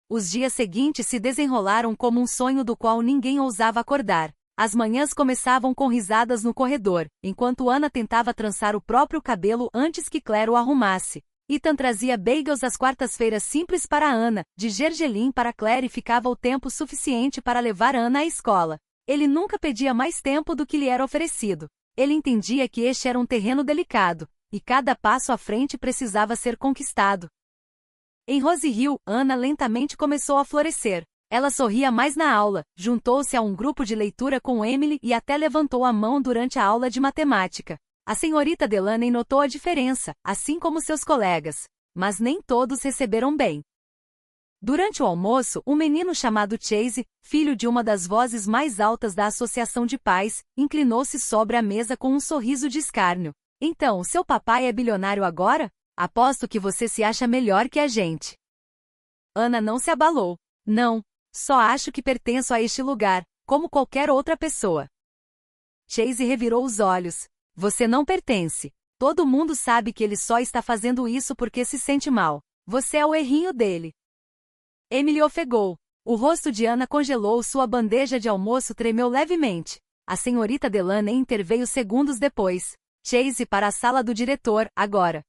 Os dias seguintes se desenrolaram como um sonho do qual ninguém ousava acordar. As manhãs começavam com risadas no corredor, enquanto Ana tentava trançar o próprio cabelo antes que Claire o arrumasse. Ethan trazia bagels às quartas-feiras simples para Ana, de gergelim para Claire e ficava o tempo suficiente para levar Ana à escola. Ele nunca pedia mais tempo do que lhe era oferecido. Ele entendia que este era um terreno delicado, e cada passo à frente precisava ser conquistado. Em Rose Hill, Ana lentamente começou a florescer. Ela sorria mais na aula, juntou-se a um grupo de leitura com Emily e até levantou a mão durante a aula de matemática. A senhorita Delaney notou a diferença, assim como seus colegas, mas nem todos receberam bem. Durante o almoço, um menino chamado Chase, filho de uma das vozes mais altas da Associação de Pais, inclinou-se sobre a mesa com um sorriso de escárnio. Então, seu papai é bilionário agora? Aposto que você se acha melhor que a gente. Ana não se abalou. Não, só acho que pertenço a este lugar, como qualquer outra pessoa. Chase revirou os olhos. Você não pertence. Todo mundo sabe que ele só está fazendo isso porque se sente mal. Você é o errinho dele. Emily ofegou. O rosto de Ana congelou, sua bandeja de almoço tremeu levemente. A senhorita Delaney interveio segundos depois. Chase para a sala do diretor, agora.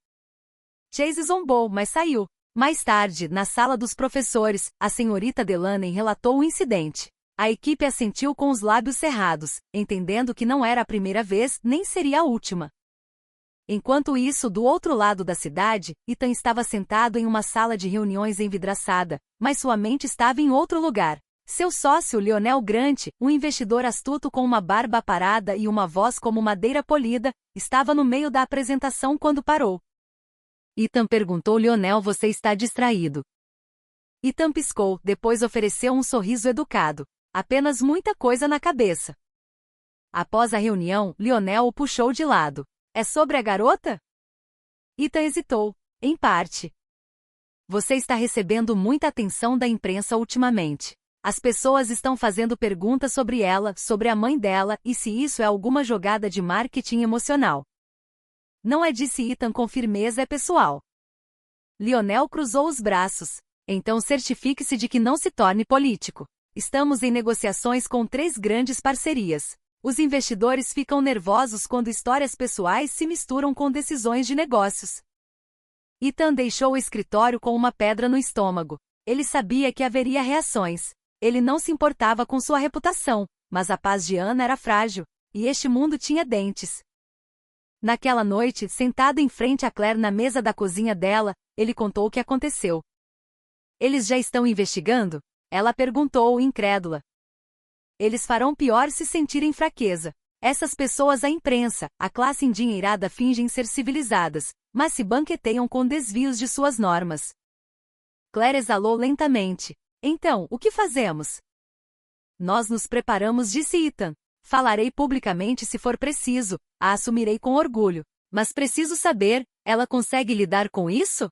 Chase zombou, mas saiu. Mais tarde, na sala dos professores, a senhorita Delaney relatou o incidente. A equipe assentiu com os lábios cerrados, entendendo que não era a primeira vez nem seria a última. Enquanto isso, do outro lado da cidade, Ethan estava sentado em uma sala de reuniões envidraçada, mas sua mente estava em outro lugar. Seu sócio Lionel Grant, um investidor astuto com uma barba aparada e uma voz como madeira polida, estava no meio da apresentação quando parou. Ethan perguntou: Lionel, você está distraído? Ethan piscou, depois ofereceu um sorriso educado. Apenas muita coisa na cabeça. Após a reunião, Lionel o puxou de lado. É sobre a garota? Ethan hesitou. Em parte. Você está recebendo muita atenção da imprensa ultimamente. As pessoas estão fazendo perguntas sobre ela, sobre a mãe dela, e se isso é alguma jogada de marketing emocional. Não é, disse Ethan com firmeza, é pessoal. Lionel cruzou os braços. Então certifique-se de que não se torne político. Estamos em negociações com 3 grandes parcerias. Os investidores ficam nervosos quando histórias pessoais se misturam com decisões de negócios. Ethan deixou o escritório com uma pedra no estômago. Ele sabia que haveria reações. Ele não se importava com sua reputação, mas a paz de Anna era frágil, e este mundo tinha dentes. Naquela noite, sentado em frente a Claire na mesa da cozinha dela, ele contou o que aconteceu. Eles já estão investigando? Ela perguntou, incrédula. Eles farão pior se sentirem fraqueza. Essas pessoas, a imprensa, a classe endinheirada fingem ser civilizadas, mas se banqueteiam com desvios de suas normas. Claire exalou lentamente. Então, o que fazemos? Nós nos preparamos, disse Ethan. Falarei publicamente se for preciso, a assumirei com orgulho. Mas preciso saber, ela consegue lidar com isso?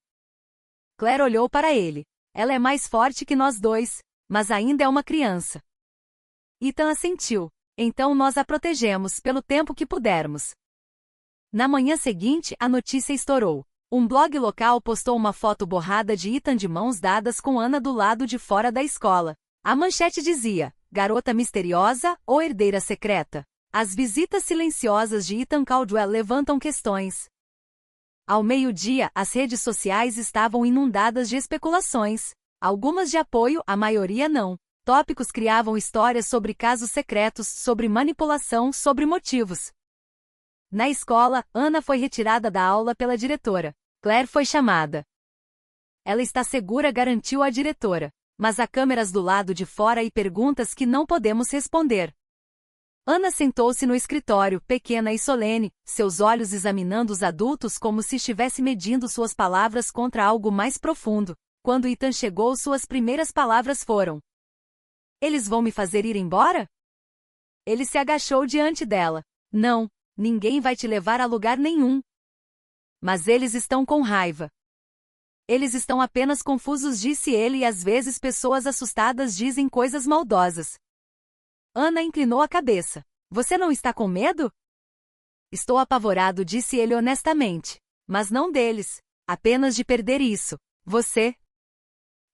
Claire olhou para ele. Ela é mais forte que nós dois, mas ainda é uma criança. Ethan assentiu. Então nós a protegemos pelo tempo que pudermos. Na manhã seguinte, a notícia estourou. Um blog local postou uma foto borrada de Ethan de mãos dadas com Anna do lado de fora da escola. A manchete dizia: garota misteriosa ou herdeira secreta? As visitas silenciosas de Ethan Caldwell levantam questões. Ao meio-dia, as redes sociais estavam inundadas de especulações. Algumas de apoio, a maioria não. Tópicos criavam histórias sobre casos secretos, sobre manipulação, sobre motivos. Na escola, Anna foi retirada da aula pela diretora. Claire foi chamada. Ela está segura, garantiu a diretora. Mas há câmeras do lado de fora e perguntas que não podemos responder. Anna sentou-se no escritório, pequena e solene, seus olhos examinando os adultos como se estivesse medindo suas palavras contra algo mais profundo. Quando Ethan chegou, suas primeiras palavras foram: eles vão me fazer ir embora? Ele se agachou diante dela. Não, ninguém vai te levar a lugar nenhum. Mas eles estão com raiva. Eles estão apenas confusos, disse ele, e às vezes pessoas assustadas dizem coisas maldosas. Anna inclinou a cabeça. Você não está com medo? Estou apavorado, disse ele honestamente. Mas não deles. Apenas de perder isso. Você.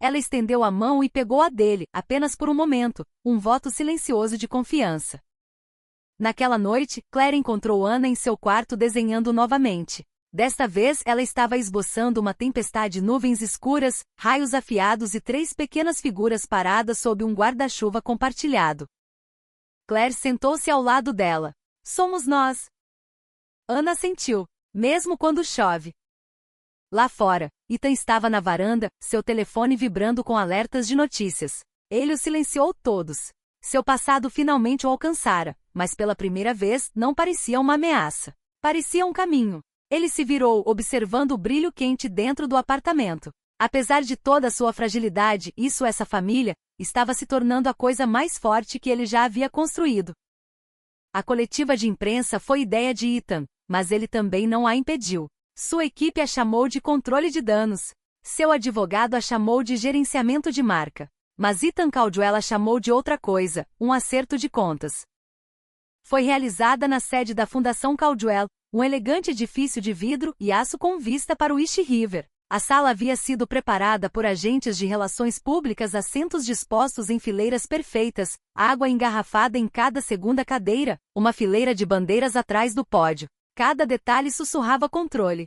Ela estendeu a mão e pegou a dele, apenas por um momento, um voto silencioso de confiança. Naquela noite, Claire encontrou Anna em seu quarto desenhando novamente. Desta vez, ela estava esboçando uma tempestade, nuvens escuras, raios afiados e 3 pequenas figuras paradas sob um guarda-chuva compartilhado. Claire sentou-se ao lado dela. Somos nós. Anna assentiu, mesmo quando chove. Lá fora, Ethan estava na varanda, seu telefone vibrando com alertas de notícias. Ele os silenciou todos. Seu passado finalmente o alcançara, mas pela primeira vez não parecia uma ameaça. Parecia um caminho. Ele se virou, observando o brilho quente dentro do apartamento. Apesar de toda a sua fragilidade, essa família, estava se tornando a coisa mais forte que ele já havia construído. A coletiva de imprensa foi ideia de Ethan, mas ele também não a impediu. Sua equipe a chamou de controle de danos. Seu advogado a chamou de gerenciamento de marca. Mas Ethan Caldwell a chamou de outra coisa, um acerto de contas. Foi realizada na sede da Fundação Caldwell, um elegante edifício de vidro e aço com vista para o East River. A sala havia sido preparada por agentes de relações públicas, assentos dispostos em fileiras perfeitas, água engarrafada em cada segunda cadeira, uma fileira de bandeiras atrás do pódio. Cada detalhe sussurrava controle.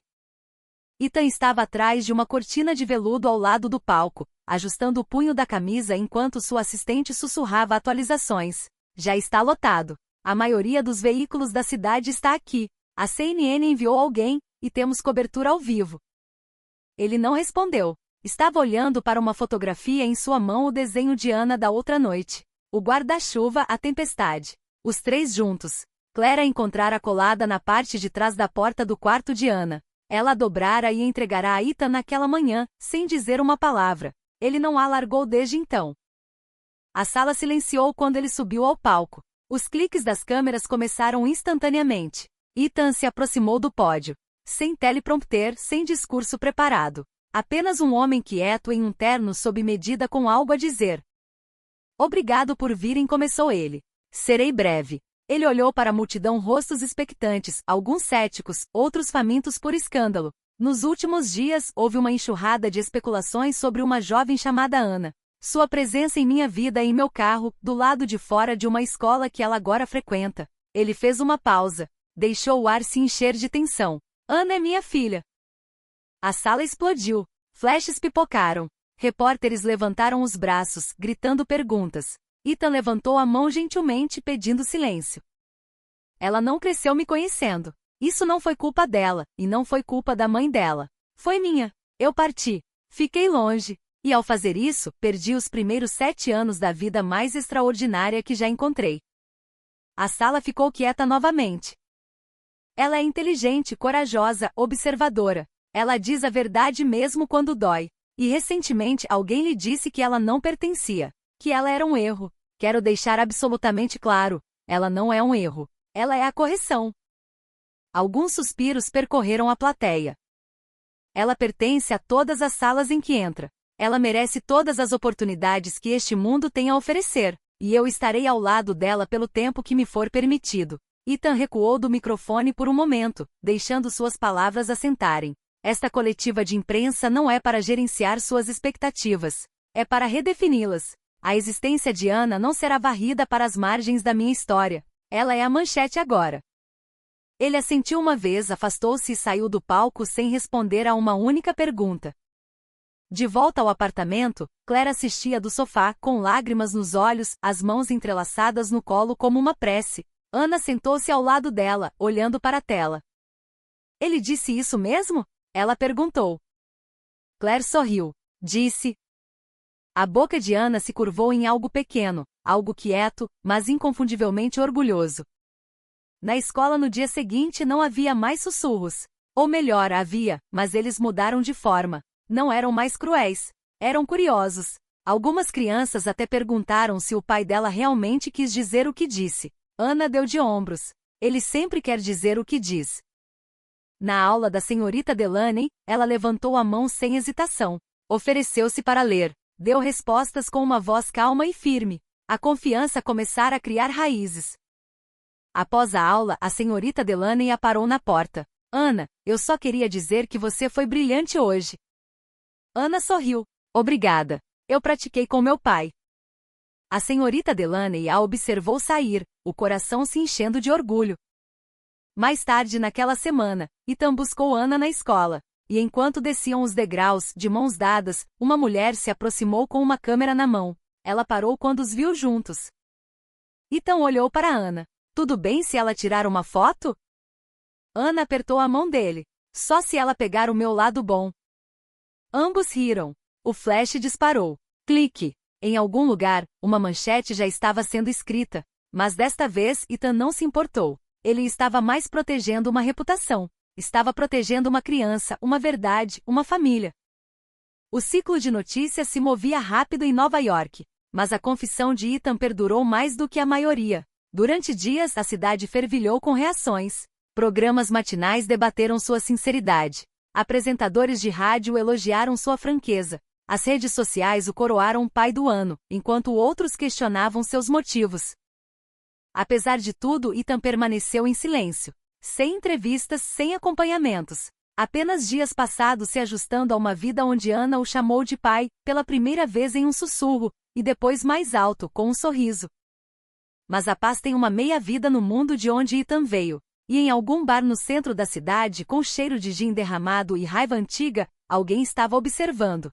Ethan estava atrás de uma cortina de veludo ao lado do palco, ajustando o punho da camisa enquanto sua assistente sussurrava atualizações. Já está lotado. A maioria dos veículos da cidade está aqui. A CNN enviou alguém, e temos cobertura ao vivo. Ele não respondeu. Estava olhando para uma fotografia em sua mão, o desenho de Anna da outra noite. O guarda-chuva, a tempestade. Os três juntos. Claire a encontrara colada na parte de trás da porta do quarto de Anna. Ela a dobrara e entregará a Ethan naquela manhã, sem dizer uma palavra. Ele não a largou desde então. A sala silenciou quando ele subiu ao palco. Os cliques das câmeras começaram instantaneamente. Ethan se aproximou do pódio. Sem teleprompter, sem discurso preparado. Apenas um homem quieto em um terno sob medida com algo a dizer. Obrigado por virem, começou ele. Serei breve. Ele olhou para a multidão, rostos expectantes, alguns céticos, outros famintos por escândalo. Nos últimos dias, houve uma enxurrada de especulações sobre uma jovem chamada Anna. Sua presença em minha vida e em meu carro, do lado de fora de uma escola que ela agora frequenta. Ele fez uma pausa. Deixou o ar se encher de tensão. Anna é minha filha. A sala explodiu. Flashes pipocaram. Repórteres levantaram os braços, gritando perguntas. Ethan levantou a mão gentilmente, pedindo silêncio. Ela não cresceu me conhecendo. Isso não foi culpa dela, e não foi culpa da mãe dela. Foi minha. Eu parti. Fiquei longe. E ao fazer isso, perdi os primeiros 7 anos da vida mais extraordinária que já encontrei. A sala ficou quieta novamente. Ela é inteligente, corajosa, observadora. Ela diz a verdade mesmo quando dói. E recentemente alguém lhe disse que ela não pertencia. Que ela era um erro. Quero deixar absolutamente claro. Ela não é um erro. Ela é a correção. Alguns suspiros percorreram a plateia. Ela pertence a todas as salas em que entra. Ela merece todas as oportunidades que este mundo tem a oferecer. E eu estarei ao lado dela pelo tempo que me for permitido. Ethan recuou do microfone por um momento, deixando suas palavras assentarem. Esta coletiva de imprensa não é para gerenciar suas expectativas. É para redefini-las. A existência de Anna não será varrida para as margens da minha história. Ela é a manchete agora. Ele assentiu uma vez, afastou-se e saiu do palco sem responder a uma única pergunta. De volta ao apartamento, Claire assistia do sofá, com lágrimas nos olhos, as mãos entrelaçadas no colo como uma prece. Anna sentou-se ao lado dela, olhando para a tela. Ele disse isso mesmo? Ela perguntou. Claire sorriu. Disse. A boca de Anna se curvou em algo pequeno, algo quieto, mas inconfundivelmente orgulhoso. Na escola no dia seguinte não havia mais sussurros. Ou melhor, havia, mas eles mudaram de forma. Não eram mais cruéis. Eram curiosos. Algumas crianças até perguntaram se o pai dela realmente quis dizer o que disse. Anna deu de ombros. Ele sempre quer dizer o que diz. Na aula da senhorita Delaney, ela levantou a mão sem hesitação. Ofereceu-se para ler. Deu respostas com uma voz calma e firme. A confiança começara a criar raízes. Após a aula, a senhorita Delaney a parou na porta. Anna, eu só queria dizer que você foi brilhante hoje. Anna sorriu. Obrigada. Eu pratiquei com meu pai. A senhorita Delaney a observou sair, o coração se enchendo de orgulho. Mais tarde naquela semana, Ethan buscou Anna na escola. E enquanto desciam os degraus, de mãos dadas, uma mulher se aproximou com uma câmera na mão. Ela parou quando os viu juntos. Ethan olhou para Anna. Tudo bem se ela tirar uma foto? Anna apertou a mão dele. Só se ela pegar o meu lado bom. Ambos riram. O flash disparou. Clique. Em algum lugar, uma manchete já estava sendo escrita. Mas desta vez, Ethan não se importou. Ele estava mais protegendo uma reputação. Estava protegendo uma criança, uma verdade, uma família. O ciclo de notícias se movia rápido em Nova York. Mas a confissão de Ethan perdurou mais do que a maioria. Durante dias, a cidade fervilhou com reações. Programas matinais debateram sua sinceridade. Apresentadores de rádio elogiaram sua franqueza. As redes sociais o coroaram pai do ano, enquanto outros questionavam seus motivos. Apesar de tudo, Ethan permaneceu em silêncio. Sem entrevistas, sem acompanhamentos. Apenas dias passados se ajustando a uma vida onde Anna o chamou de pai, pela primeira vez em um sussurro, e depois mais alto, com um sorriso. Mas a paz tem uma meia-vida no mundo de onde Ethan veio. E em algum bar no centro da cidade, com cheiro de gin derramado e raiva antiga, alguém estava observando.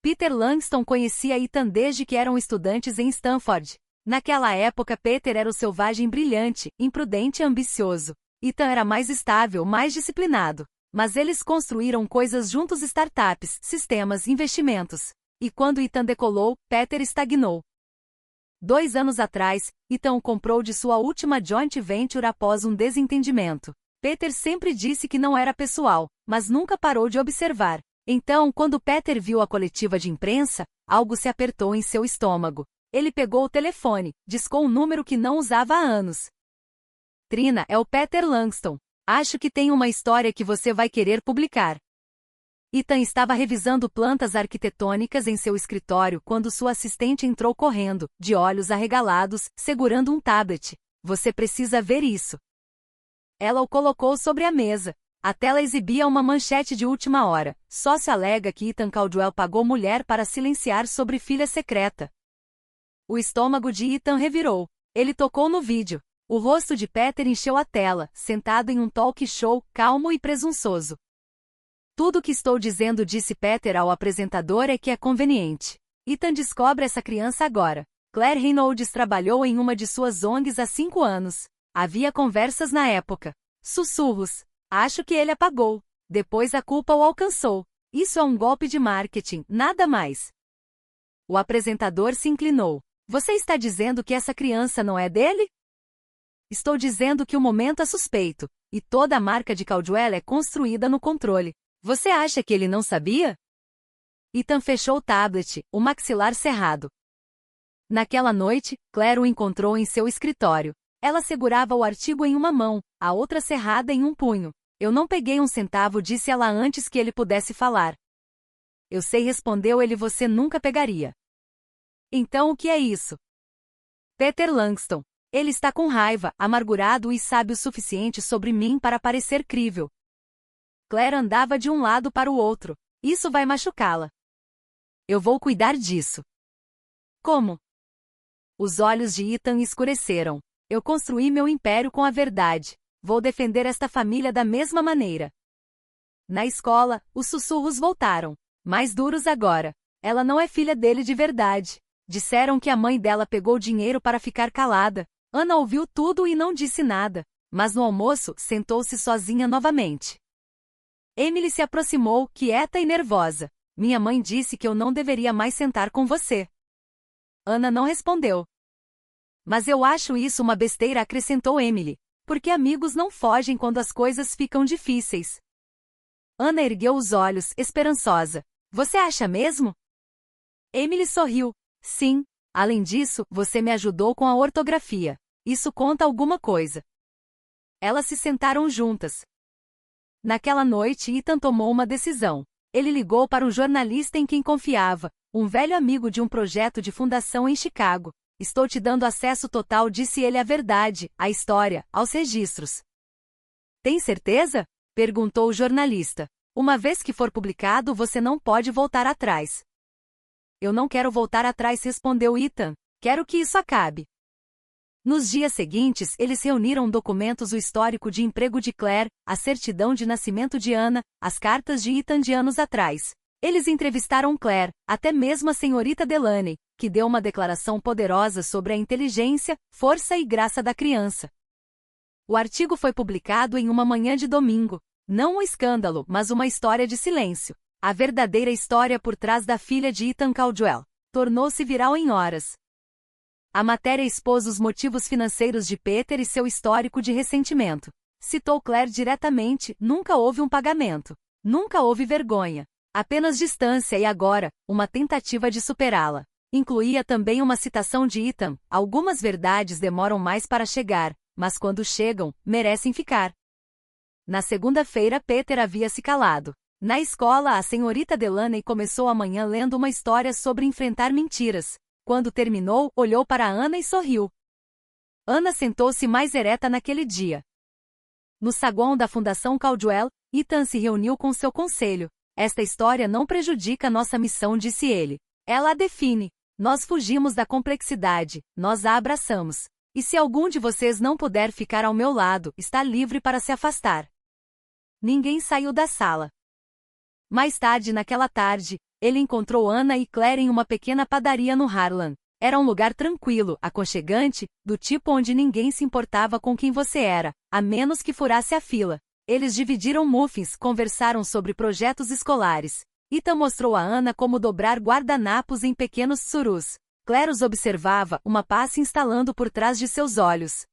Peter Langston conhecia Ethan desde que eram estudantes em Stanford. Naquela época Peter era o selvagem brilhante, imprudente e ambicioso. Ethan era mais estável, mais disciplinado. Mas eles construíram coisas juntos: startups, sistemas, investimentos. E quando Ethan decolou, Peter estagnou. 2 anos atrás, Ethan o comprou de sua última joint venture após um desentendimento. Peter sempre disse que não era pessoal, mas nunca parou de observar. Então, quando Peter viu a coletiva de imprensa, algo se apertou em seu estômago. Ele pegou o telefone, discou um número que não usava há anos. Trina, é o Peter Langston. Acho que tem uma história que você vai querer publicar. Ethan estava revisando plantas arquitetônicas em seu escritório quando sua assistente entrou correndo, de olhos arregalados, segurando um tablet. Você precisa ver isso. Ela o colocou sobre a mesa. A tela exibia uma manchete de última hora. Sócio alega que Ethan Caldwell pagou mulher para silenciar sobre filha secreta. O estômago de Ethan revirou. Ele tocou no vídeo. O rosto de Peter encheu a tela, sentado em um talk show, calmo e presunçoso. Tudo o que estou dizendo, disse Peter ao apresentador, é que é conveniente. Ethan descobre essa criança agora. Claire Reynolds trabalhou em uma de suas ONGs há 5 anos. Havia conversas na época. Sussurros. Acho que ele apagou. Depois a culpa o alcançou. Isso é um golpe de marketing, nada mais. O apresentador se inclinou. Você está dizendo que essa criança não é dele? Estou dizendo que o momento é suspeito, e toda a marca de Caldwell é construída no controle. Você acha que ele não sabia? Ethan fechou o tablet, o maxilar cerrado. Naquela noite, Claire o encontrou em seu escritório. Ela segurava o artigo em uma mão, a outra cerrada em um punho. Eu não peguei um centavo, disse ela antes que ele pudesse falar. Eu sei, respondeu ele, você nunca pegaria. Então o que é isso? Peter Langston. Ele está com raiva, amargurado e sabe o suficiente sobre mim para parecer crível. Claire andava de um lado para o outro. Isso vai machucá-la. Eu vou cuidar disso. Como? Os olhos de Ethan escureceram. Eu construí meu império com a verdade. Vou defender esta família da mesma maneira. Na escola, os sussurros voltaram. Mais duros agora. Ela não é filha dele de verdade. Disseram que a mãe dela pegou dinheiro para ficar calada. Ana ouviu tudo e não disse nada. Mas no almoço, sentou-se sozinha novamente. Emily se aproximou, quieta e nervosa. Minha mãe disse que eu não deveria mais sentar com você. Ana não respondeu. Mas eu acho isso uma besteira, acrescentou Emily. Porque amigos não fogem quando as coisas ficam difíceis. Ana ergueu os olhos, esperançosa. Você acha mesmo? Emily sorriu. Sim. Além disso, você me ajudou com a ortografia. Isso conta alguma coisa. Elas se sentaram juntas. Naquela noite, Ethan tomou uma decisão. Ele ligou para um jornalista em quem confiava, um velho amigo de um projeto de fundação em Chicago. Estou te dando acesso total, disse ele, a verdade, a história, aos registros. Tem certeza? Perguntou o jornalista. Uma vez que for publicado, você não pode voltar atrás. Eu não quero voltar atrás, respondeu Ethan. Quero que isso acabe. Nos dias seguintes, eles reuniram documentos: o histórico de emprego de Claire, a certidão de nascimento de Ana, as cartas de Ethan de anos atrás. Eles entrevistaram Claire, até mesmo a senhorita Delaney, que deu uma declaração poderosa sobre a inteligência, força e graça da criança. O artigo foi publicado em uma manhã de domingo. Não um escândalo, mas uma história de silêncio. A verdadeira história por trás da filha de Ethan Caldwell. Tornou-se viral em horas. A matéria expôs os motivos financeiros de Peter e seu histórico de ressentimento. Citou Claire diretamente: nunca houve um pagamento. Nunca houve vergonha. Apenas distância e agora, uma tentativa de superá-la. Incluía também uma citação de Ethan: algumas verdades demoram mais para chegar, mas quando chegam, merecem ficar. Na segunda-feira Peter havia se calado. Na escola, a senhorita Delaney começou a manhã lendo uma história sobre enfrentar mentiras. Quando terminou, olhou para Ana e sorriu. Ana sentou-se mais ereta naquele dia. No saguão da Fundação Caldwell, Ethan se reuniu com seu conselho. Esta história não prejudica nossa missão, disse ele. Ela a define. Nós fugimos da complexidade, nós a abraçamos. E se algum de vocês não puder ficar ao meu lado, está livre para se afastar. Ninguém saiu da sala. Mais tarde naquela tarde, ele encontrou Anna e Claire em uma pequena padaria no Harlem. Era um lugar tranquilo, aconchegante, do tipo onde ninguém se importava com quem você era, a menos que furasse a fila. Eles dividiram muffins, conversaram sobre projetos escolares. Ethan mostrou a Anna como dobrar guardanapos em pequenos tsurus. Claire os observava, uma paz se instalando por trás de seus olhos.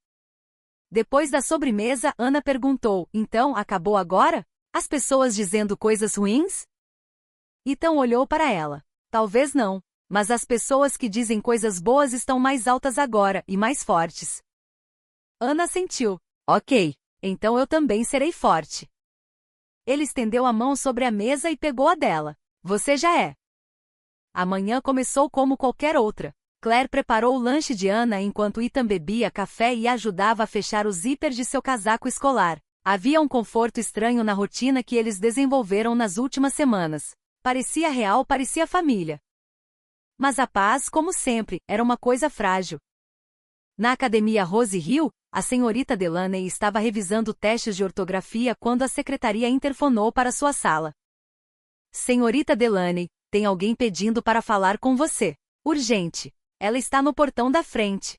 Depois da sobremesa, Anna perguntou, então, acabou agora? As pessoas dizendo coisas ruins? Ethan olhou para ela. Talvez não, mas as pessoas que dizem coisas boas estão mais altas agora, e mais fortes. Anna sentiu. Ok, então eu também serei forte. Ele estendeu a mão sobre a mesa e pegou a dela. Você já é. A manhã começou como qualquer outra. Claire preparou o lanche de Anna enquanto Ethan bebia café e ajudava a fechar o zíper de seu casaco escolar. Havia um conforto estranho na rotina que eles desenvolveram nas últimas semanas. Parecia real, parecia família. Mas a paz, como sempre, era uma coisa frágil. Na academia Rose Hill, a senhorita Delaney estava revisando testes de ortografia quando a secretaria interfonou para sua sala. Senhorita Delaney, tem alguém pedindo para falar com você. Urgente. Ela está no portão da frente.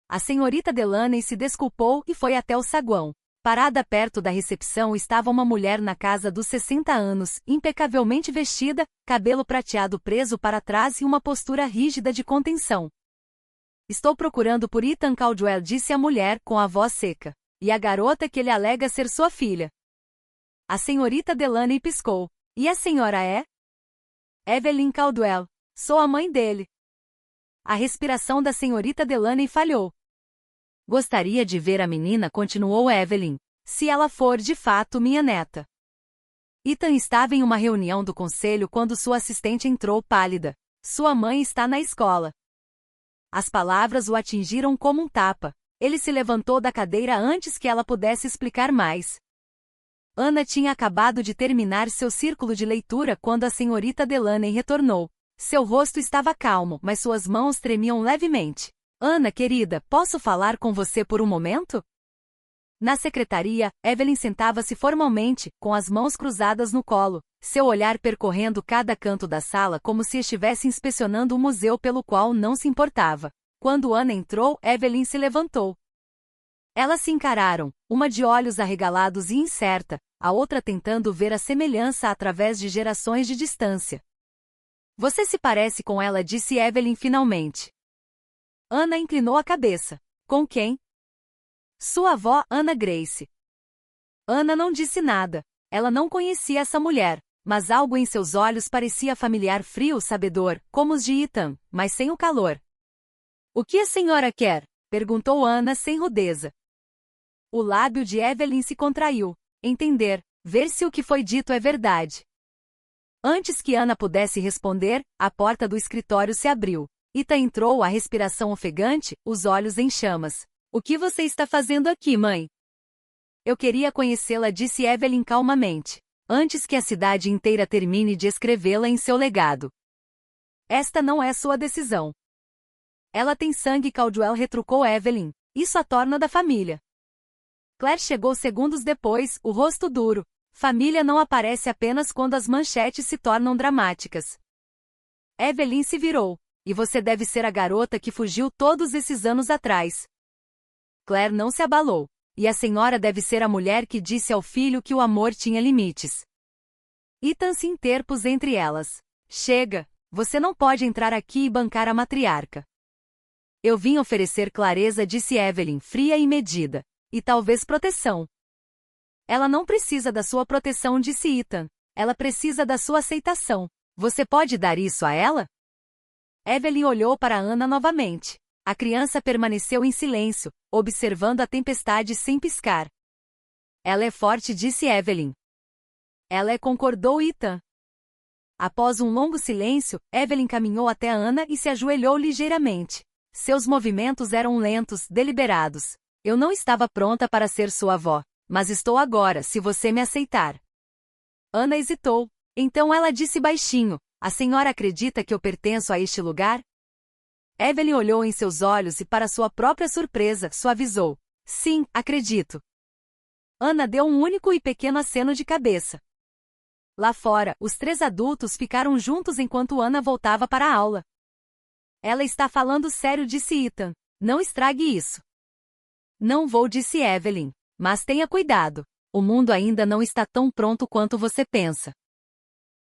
A senhorita Delaney se desculpou e foi até o saguão. Parada perto da recepção estava uma mulher na casa dos 60 anos, impecavelmente vestida, cabelo prateado preso para trás e uma postura rígida de contenção. Estou procurando por Ethan Caldwell, disse a mulher, com a voz seca. E a garota que ele alega ser sua filha. A senhorita Delaney piscou. E a senhora é? Evelyn Caldwell. Sou a mãe dele. A respiração da senhorita Delaney falhou. Gostaria de ver a menina, continuou Evelyn. Se ela for de fato minha neta. Ethan estava em uma reunião do conselho quando sua assistente entrou pálida. Sua mãe está na escola. As palavras o atingiram como um tapa. Ele se levantou da cadeira antes que ela pudesse explicar mais. Anna tinha acabado de terminar seu círculo de leitura quando a senhorita Delaney retornou. Seu rosto estava calmo, mas suas mãos tremiam levemente. Anna, querida, posso falar com você por um momento? Na secretaria, Evelyn sentava-se formalmente, com as mãos cruzadas no colo, seu olhar percorrendo cada canto da sala como se estivesse inspecionando um museu pelo qual não se importava. Quando Anna entrou, Evelyn se levantou. Elas se encararam, uma de olhos arregalados e incerta, a outra tentando ver a semelhança através de gerações de distância. Você se parece com ela, disse Evelyn finalmente. Anna inclinou a cabeça. Com quem? Sua avó, Anna Grace. Anna não disse nada. Ela não conhecia essa mulher, mas algo em seus olhos parecia familiar, frio, sabedor, como os de Ethan, mas sem o calor. O que a senhora quer? Perguntou Anna sem rudeza. O lábio de Evelyn se contraiu. Entender, ver se o que foi dito é verdade. Antes que Anna pudesse responder, a porta do escritório se abriu. Ethan entrou, a respiração ofegante, os olhos em chamas. O que você está fazendo aqui, mãe? Eu queria conhecê-la, disse Evelyn calmamente, antes que a cidade inteira termine de escrevê-la em seu legado. Esta não é sua decisão. Ela tem sangue, Caldwell, retrucou Evelyn. Isso a torna da família. Claire chegou segundos depois, o rosto duro. Família não aparece apenas quando as manchetes se tornam dramáticas. Evelyn se virou. E você deve ser a garota que fugiu todos esses anos atrás. Claire não se abalou. E a senhora deve ser a mulher que disse ao filho que o amor tinha limites. Ethan se interpôs entre elas. Chega, você não pode entrar aqui e bancar a matriarca. Eu vim oferecer clareza, disse Evelyn, fria e medida. E talvez proteção. Ela não precisa da sua proteção, disse Ethan. Ela precisa da sua aceitação. Você pode dar isso a ela? Evelyn olhou para Anna novamente. A criança permaneceu em silêncio, observando a tempestade sem piscar. Ela é forte, disse Evelyn. Ela é, concordou Ethan. Após um longo silêncio, Evelyn caminhou até Anna e se ajoelhou ligeiramente. Seus movimentos eram lentos, deliberados. Eu não estava pronta para ser sua avó, mas estou agora, se você me aceitar. Anna hesitou. Então ela disse baixinho, a senhora acredita que eu pertenço a este lugar? Evelyn olhou em seus olhos e, para sua própria surpresa, suavizou. Sim, acredito. Ana deu um único e pequeno aceno de cabeça. Lá fora, os 3 adultos ficaram juntos enquanto Ana voltava para a aula. Ela está falando sério, disse Ethan. Não estrague isso. Não vou, disse Evelyn. Mas tenha cuidado. O mundo ainda não está tão pronto quanto você pensa.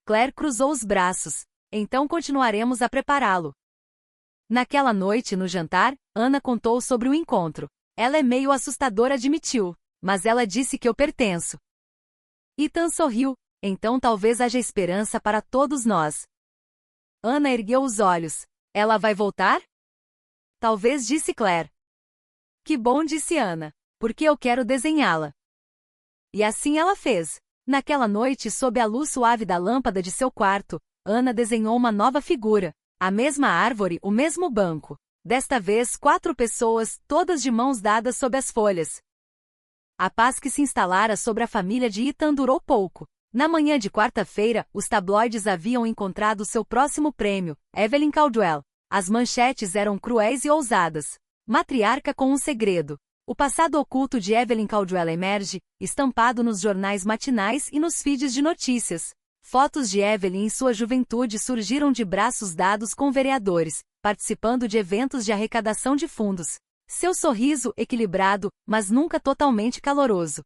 Claire cruzou os braços. Então continuaremos a prepará-lo. Naquela noite, no jantar, Ana contou sobre o encontro. Ela é meio assustadora, admitiu. Mas ela disse que eu pertenço. Ethan sorriu. Então talvez haja esperança para todos nós. Ana ergueu os olhos. Ela vai voltar? Talvez, disse Claire. Que bom, disse Ana. Porque eu quero desenhá-la. E assim ela fez. Naquela noite, sob a luz suave da lâmpada de seu quarto, Ana desenhou uma nova figura. A mesma árvore, o mesmo banco. Desta vez, 4 pessoas, todas de mãos dadas sob as folhas. A paz que se instalara sobre a família de Ethan durou pouco. Na manhã de quarta-feira, os tabloides haviam encontrado seu próximo prêmio, Evelyn Caldwell. As manchetes eram cruéis e ousadas. Matriarca com um segredo. O passado oculto de Evelyn Caldwell emerge, estampado nos jornais matinais e nos feeds de notícias. Fotos de Evelyn em sua juventude surgiram de braços dados com vereadores, participando de eventos de arrecadação de fundos. Seu sorriso equilibrado, mas nunca totalmente caloroso.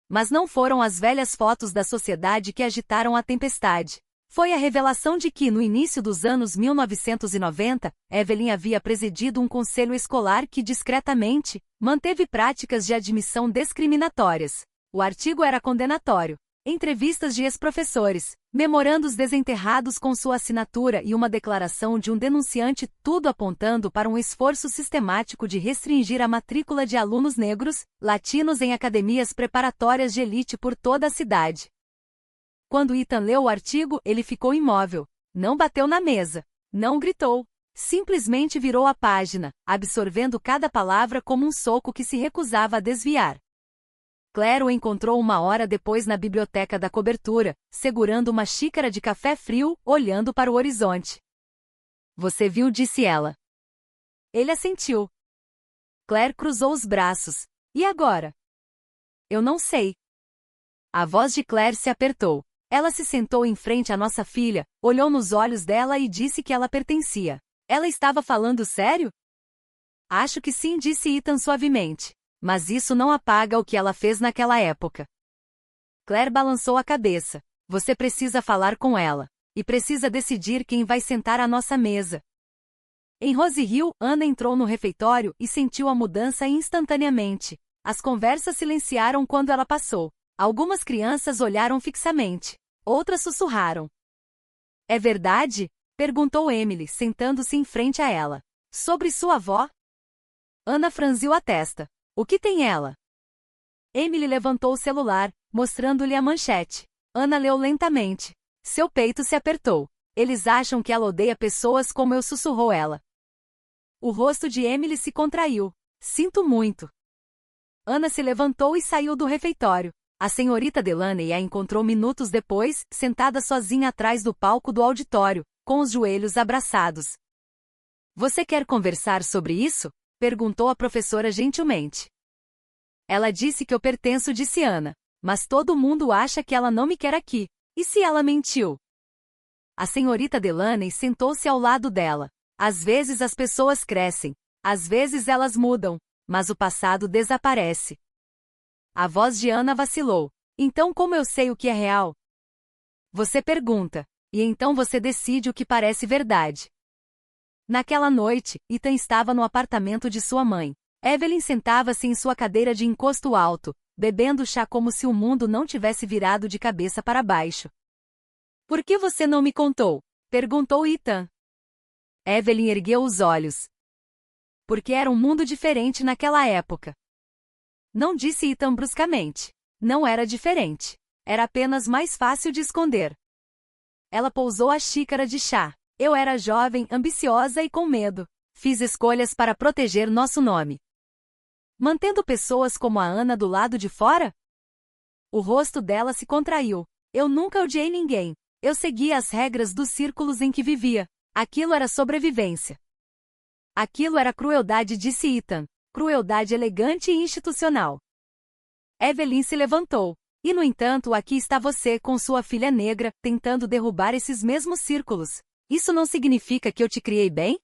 Mas não foram as velhas fotos da sociedade que agitaram a tempestade. Foi a revelação de que, no início dos anos 1990, Evelyn havia presidido um conselho escolar que discretamente manteve práticas de admissão discriminatórias. O artigo era condenatório. Entrevistas de ex-professores, memorandos desenterrados com sua assinatura e uma declaração de um denunciante, tudo apontando para um esforço sistemático de restringir a matrícula de alunos negros, latinos em academias preparatórias de elite por toda a cidade. Quando Ethan leu o artigo, ele ficou imóvel. Não bateu na mesa. Não gritou. Simplesmente virou a página, absorvendo cada palavra como um soco que se recusava a desviar. Claire o encontrou 1 hora depois na biblioteca da cobertura, segurando uma xícara de café frio, olhando para o horizonte. Você viu, disse ela. Ele assentiu. Claire cruzou os braços. E agora? Eu não sei. A voz de Claire se apertou. Ela se sentou em frente à nossa filha, olhou nos olhos dela e disse que ela pertencia. Ela estava falando sério? Acho que sim, disse Ethan suavemente. Mas isso não apaga o que ela fez naquela época. Claire balançou a cabeça. Você precisa falar com ela. E precisa decidir quem vai sentar à nossa mesa. Em Rose Hill, Ana entrou no refeitório e sentiu a mudança instantaneamente. As conversas silenciaram quando ela passou. Algumas crianças olharam fixamente. Outras sussurraram. É verdade? Perguntou Emily, sentando-se em frente a ela. Sobre sua avó? Ana franziu a testa. O que tem ela? Emily levantou o celular, mostrando-lhe a manchete. Ana leu lentamente. Seu peito se apertou. Eles acham que ela odeia pessoas como eu, sussurrou ela. O rosto de Emily se contraiu. Sinto muito. Ana se levantou e saiu do refeitório. A senhorita Delaney a encontrou minutos depois, sentada sozinha atrás do palco do auditório, com os joelhos abraçados. Você quer conversar sobre isso? Perguntou a professora gentilmente. Ela disse que eu pertenço, disse Ana. Mas todo mundo acha que ela não me quer aqui. E se ela mentiu? A senhorita Delaney sentou-se ao lado dela. Às vezes as pessoas crescem. Às vezes elas mudam. Mas o passado desaparece. A voz de Ana vacilou. Então como eu sei o que é real? Você pergunta. E então você decide o que parece verdade. Naquela noite, Ethan estava no apartamento de sua mãe. Evelyn sentava-se em sua cadeira de encosto alto, bebendo chá como se o mundo não tivesse virado de cabeça para baixo. Por que você não me contou? Perguntou Ethan. Evelyn ergueu os olhos. Porque era um mundo diferente naquela época. Não, disse Ethan bruscamente. Não era diferente. Era apenas mais fácil de esconder. Ela pousou a xícara de chá. Eu era jovem, ambiciosa e com medo. Fiz escolhas para proteger nosso nome. Mantendo pessoas como a Ana do lado de fora? O rosto dela se contraiu. Eu nunca odiei ninguém. Eu seguia as regras dos círculos em que vivia. Aquilo era sobrevivência. Aquilo era crueldade, disse Ethan. Crueldade elegante e institucional. Evelyn se levantou. E no entanto, aqui está você com sua filha negra, tentando derrubar esses mesmos círculos. Isso não significa que eu te criei bem?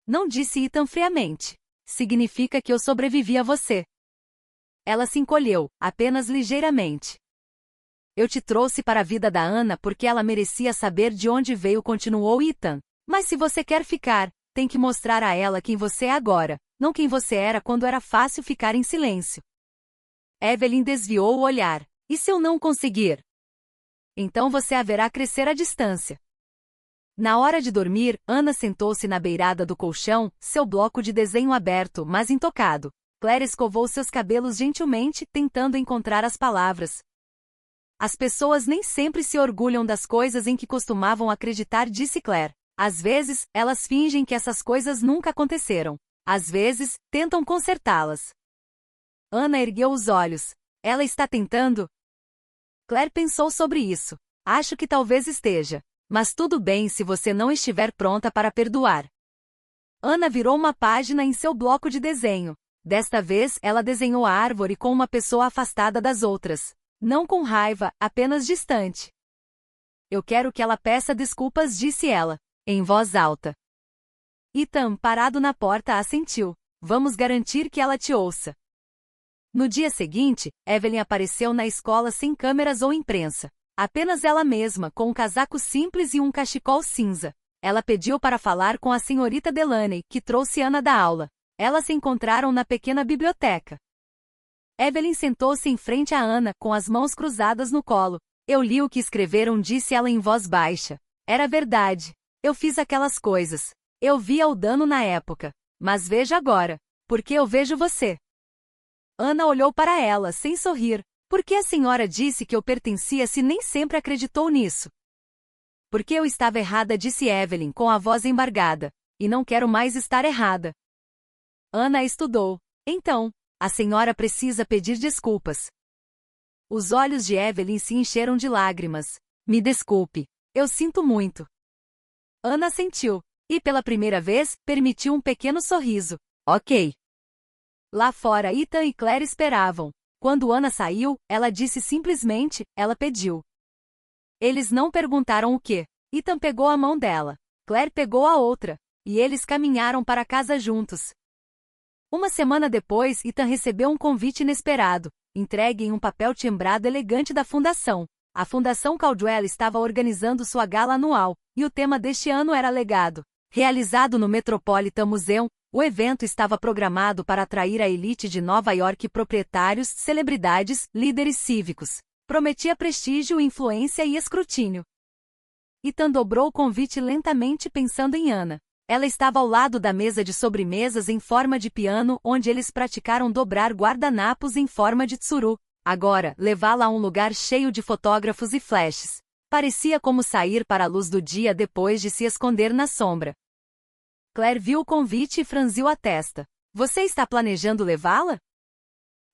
Não, disse Ethan friamente. Significa que eu sobrevivi a você. Ela se encolheu, apenas ligeiramente. Eu te trouxe para a vida da Ana porque ela merecia saber de onde veio, continuou Ethan. Mas se você quer ficar, tem que mostrar a ela quem você é agora, não quem você era quando era fácil ficar em silêncio. Evelyn desviou o olhar. E se eu não conseguir? Então você haverá crescer à distância. Na hora de dormir, Ana sentou-se na beirada do colchão, seu bloco de desenho aberto, mas intocado. Claire escovou seus cabelos gentilmente, tentando encontrar as palavras. As pessoas nem sempre se orgulham das coisas em que costumavam acreditar, disse Claire. Às vezes, elas fingem que essas coisas nunca aconteceram. Às vezes, tentam consertá-las. Ana ergueu os olhos. Ela está tentando? Claire pensou sobre isso. Acho que talvez esteja. Mas tudo bem se você não estiver pronta para perdoar. Ana virou uma página em seu bloco de desenho. Desta vez, ela desenhou a árvore com uma pessoa afastada das outras. Não com raiva, apenas distante. Eu quero que ela peça desculpas, disse ela, em voz alta. Ethan, parado na porta, assentiu. Vamos garantir que ela te ouça. No dia seguinte, Evelyn apareceu na escola sem câmeras ou imprensa. Apenas ela mesma, com um casaco simples e um cachecol cinza. Ela pediu para falar com a senhorita Delaney, que trouxe Ana da aula. Elas se encontraram na pequena biblioteca. Evelyn sentou-se em frente a Ana, com as mãos cruzadas no colo. Eu li o que escreveram, disse ela em voz baixa. Era verdade. Eu fiz aquelas coisas. Eu via o dano na época. Mas veja agora. Porque eu vejo você. Ana olhou para ela, sem sorrir. Por que a senhora disse que eu pertencia se nem sempre acreditou nisso? Porque eu estava errada, disse Evelyn com a voz embargada. E não quero mais estar errada. Ana estudou. Então, a senhora precisa pedir desculpas. Os olhos de Evelyn se encheram de lágrimas. Me desculpe. Eu sinto muito. Ana assentiu. E pela primeira vez, permitiu um pequeno sorriso. Ok. Lá fora, Ethan e Claire esperavam. Quando Ana saiu, ela disse simplesmente, ela pediu. Eles não perguntaram o quê. Ethan pegou a mão dela. Claire pegou a outra. E eles caminharam para casa juntos. Uma semana depois, Ethan recebeu um convite inesperado, entregue em um papel timbrado elegante da fundação. A Fundação Caldwell estava organizando sua gala anual, e o tema deste ano era Legado. Realizado no Metropolitan Museum, o evento estava programado para atrair a elite de Nova York, proprietários, celebridades, líderes cívicos. Prometia prestígio, influência e escrutínio. Ethan dobrou o convite lentamente, pensando em Ana. Ela estava ao lado da mesa de sobremesas em forma de piano, onde eles praticaram dobrar guardanapos em forma de tsuru. Agora, levá-la a um lugar cheio de fotógrafos e flashes. Parecia como sair para a luz do dia depois de se esconder na sombra. Claire viu o convite e franziu a testa. Você está planejando levá-la?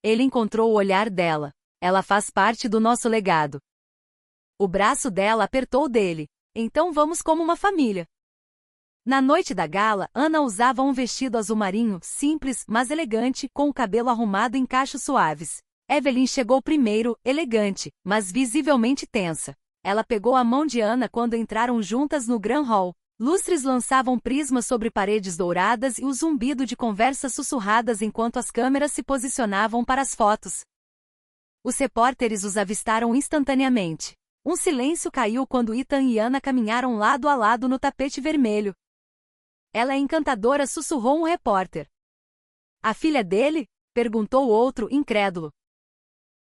Ele encontrou o olhar dela. Ela faz parte do nosso legado. O braço dela apertou o dele. Então vamos como uma família. Na noite da gala, Ana usava um vestido azul marinho, simples, mas elegante, com o cabelo arrumado em cachos suaves. Evelyn chegou primeiro, elegante, mas visivelmente tensa. Ela pegou a mão de Ana quando entraram juntas no Grand Hall. Lustres lançavam prismas sobre paredes douradas e o zumbido de conversas sussurradas enquanto as câmeras se posicionavam para as fotos. Os repórteres os avistaram instantaneamente. Um silêncio caiu quando Ethan e Ana caminharam lado a lado no tapete vermelho. Ela é encantadora, sussurrou um repórter. A filha dele? Perguntou o outro, incrédulo.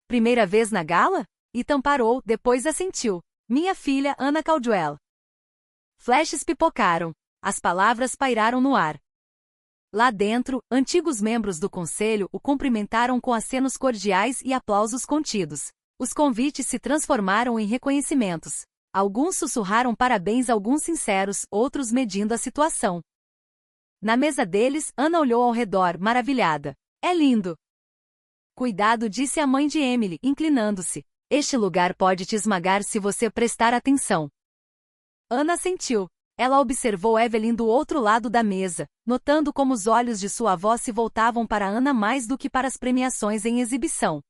Primeira vez na gala? Ethan parou, depois assentiu. Minha filha, Ana Caldwell. Flashes pipocaram. As palavras pairaram no ar. Lá dentro, antigos membros do conselho o cumprimentaram com acenos cordiais e aplausos contidos. Os convites se transformaram em reconhecimentos. Alguns sussurraram parabéns, alguns sinceros, outros medindo a situação. Na mesa deles, Ana olhou ao redor, maravilhada. É lindo. Cuidado, disse a mãe de Emily, inclinando-se. Este lugar pode te esmagar se você prestar atenção. Ana assentiu. Ela observou Evelyn do outro lado da mesa, notando como os olhos de sua avó se voltavam para Ana mais do que para as premiações em exibição.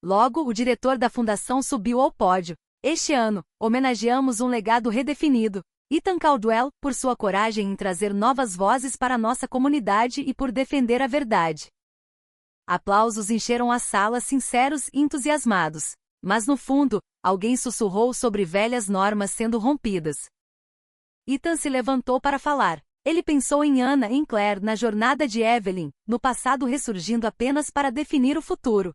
Logo, o diretor da fundação subiu ao pódio. Este ano, homenageamos um legado redefinido. Ethan Caldwell, por sua coragem em trazer novas vozes para nossa comunidade e por defender a verdade. Aplausos encheram a sala, sinceros e entusiasmados. Mas no fundo, alguém sussurrou sobre velhas normas sendo rompidas. Ethan se levantou para falar. Ele pensou em Ana e em Claire, na jornada de Evelyn, no passado ressurgindo apenas para definir o futuro.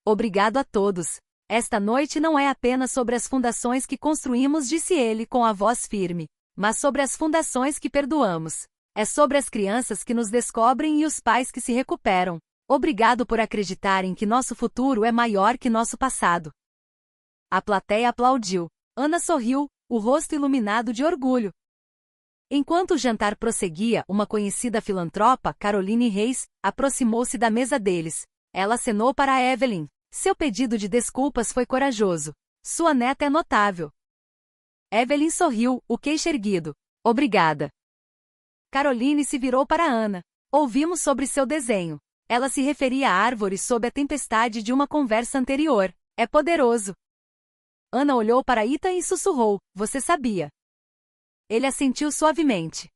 Obrigado a todos. Esta noite não é apenas sobre as fundações que construímos, disse ele com a voz firme, mas sobre as fundações que perdoamos. É sobre as crianças que nos descobrem e os pais que se recuperam. Obrigado por acreditarem que nosso futuro é maior que nosso passado. A plateia aplaudiu. Ana sorriu, o rosto iluminado de orgulho. Enquanto o jantar prosseguia, uma conhecida filantropa, Caroline Reis, aproximou-se da mesa deles. Ela acenou para Evelyn. Seu pedido de desculpas foi corajoso. Sua neta é notável. Evelyn sorriu, o queixo erguido. Obrigada. Caroline se virou para Ana. Ouvimos sobre seu desenho. Ela se referia à árvore sob a tempestade de uma conversa anterior. É poderoso. Ana olhou para Ethan e sussurrou. Você sabia? Ele assentiu suavemente.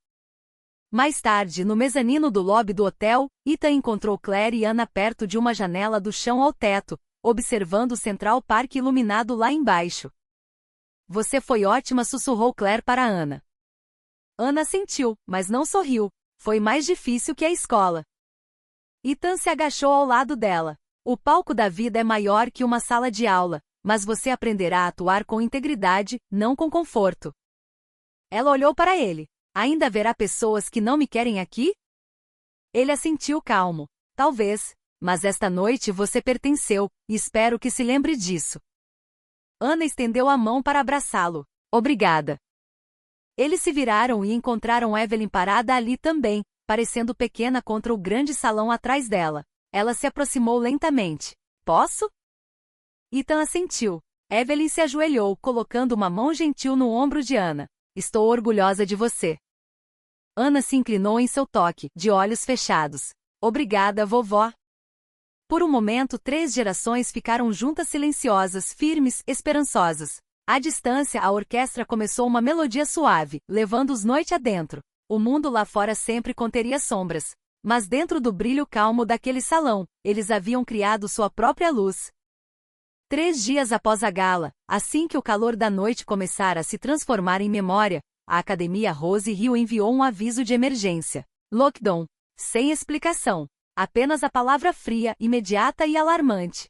Mais tarde, no mezanino do lobby do hotel, Ethan encontrou Claire e Ana perto de uma janela do chão ao teto, observando o Central Park iluminado lá embaixo. Você foi ótima, sussurrou Claire para Ana. Ana assentiu, mas não sorriu. Foi mais difícil que a escola. Ethan se agachou ao lado dela. O palco da vida é maior que uma sala de aula, mas você aprenderá a atuar com integridade, não com conforto. Ela olhou para ele. Ainda haverá pessoas que não me querem aqui? Ele assentiu calmo. Talvez, mas esta noite você pertenceu, e espero que se lembre disso. Ana estendeu a mão para abraçá-lo. Obrigada. Eles se viraram e encontraram Evelyn parada ali também, parecendo pequena contra o grande salão atrás dela. Ela se aproximou lentamente. Posso? Ethan assentiu. Evelyn se ajoelhou, colocando uma mão gentil no ombro de Ana. Estou orgulhosa de você. Ana se inclinou em seu toque, de olhos fechados. Obrigada, vovó. Por um momento, 3 gerações ficaram juntas silenciosas, firmes, esperançosas. À distância, a orquestra começou uma melodia suave, levando-os noite adentro. O mundo lá fora sempre conteria sombras. Mas dentro do brilho calmo daquele salão, eles haviam criado sua própria luz. 3 dias após a gala, assim que o calor da noite começara a se transformar em memória, a Academia Rose Hill enviou um aviso de emergência. Lockdown. Sem explicação. Apenas a palavra fria, imediata e alarmante.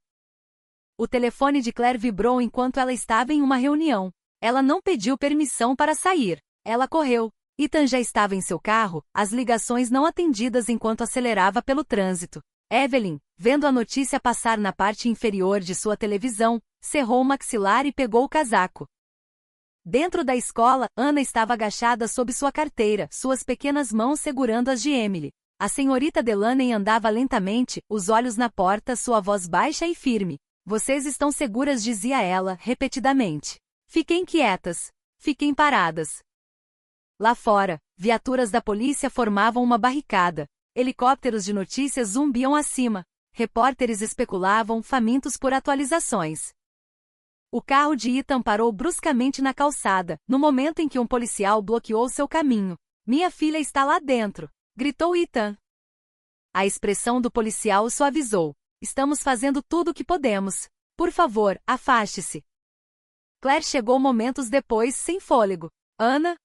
O telefone de Claire vibrou enquanto ela estava em uma reunião. Ela não pediu permissão para sair. Ela correu. Ethan já estava em seu carro, as ligações não atendidas enquanto acelerava pelo trânsito. Evelyn, vendo a notícia passar na parte inferior de sua televisão, cerrou o maxilar e pegou o casaco. Dentro da escola, Ana estava agachada sob sua carteira, suas pequenas mãos segurando as de Emily. A senhorita Delaney andava lentamente, os olhos na porta, sua voz baixa e firme. Vocês estão seguras, dizia ela, repetidamente. Fiquem quietas. Fiquem paradas. Lá fora, viaturas da polícia formavam uma barricada. Helicópteros de notícias zumbiam acima. Repórteres especulavam, famintos por atualizações. O carro de Ethan parou bruscamente na calçada, no momento em que um policial bloqueou seu caminho. Minha filha está lá dentro, gritou Ethan. A expressão do policial suavizou. Estamos fazendo tudo o que podemos. Por favor, afaste-se. Claire chegou momentos depois, sem fôlego. Ana?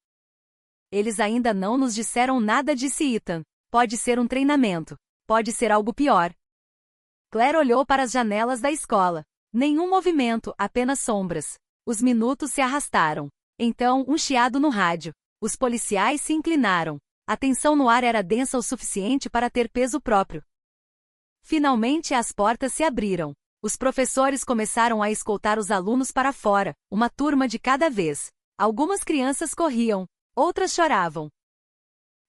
Eles ainda não nos disseram nada, disse Ethan. Pode ser um treinamento. Pode ser algo pior. Claire olhou para as janelas da escola. Nenhum movimento, apenas sombras. Os minutos se arrastaram. Então, um chiado no rádio. Os policiais se inclinaram. A tensão no ar era densa o suficiente para ter peso próprio. Finalmente as portas se abriram. Os professores começaram a escoltar os alunos para fora, uma turma de cada vez. Algumas crianças corriam, outras choravam.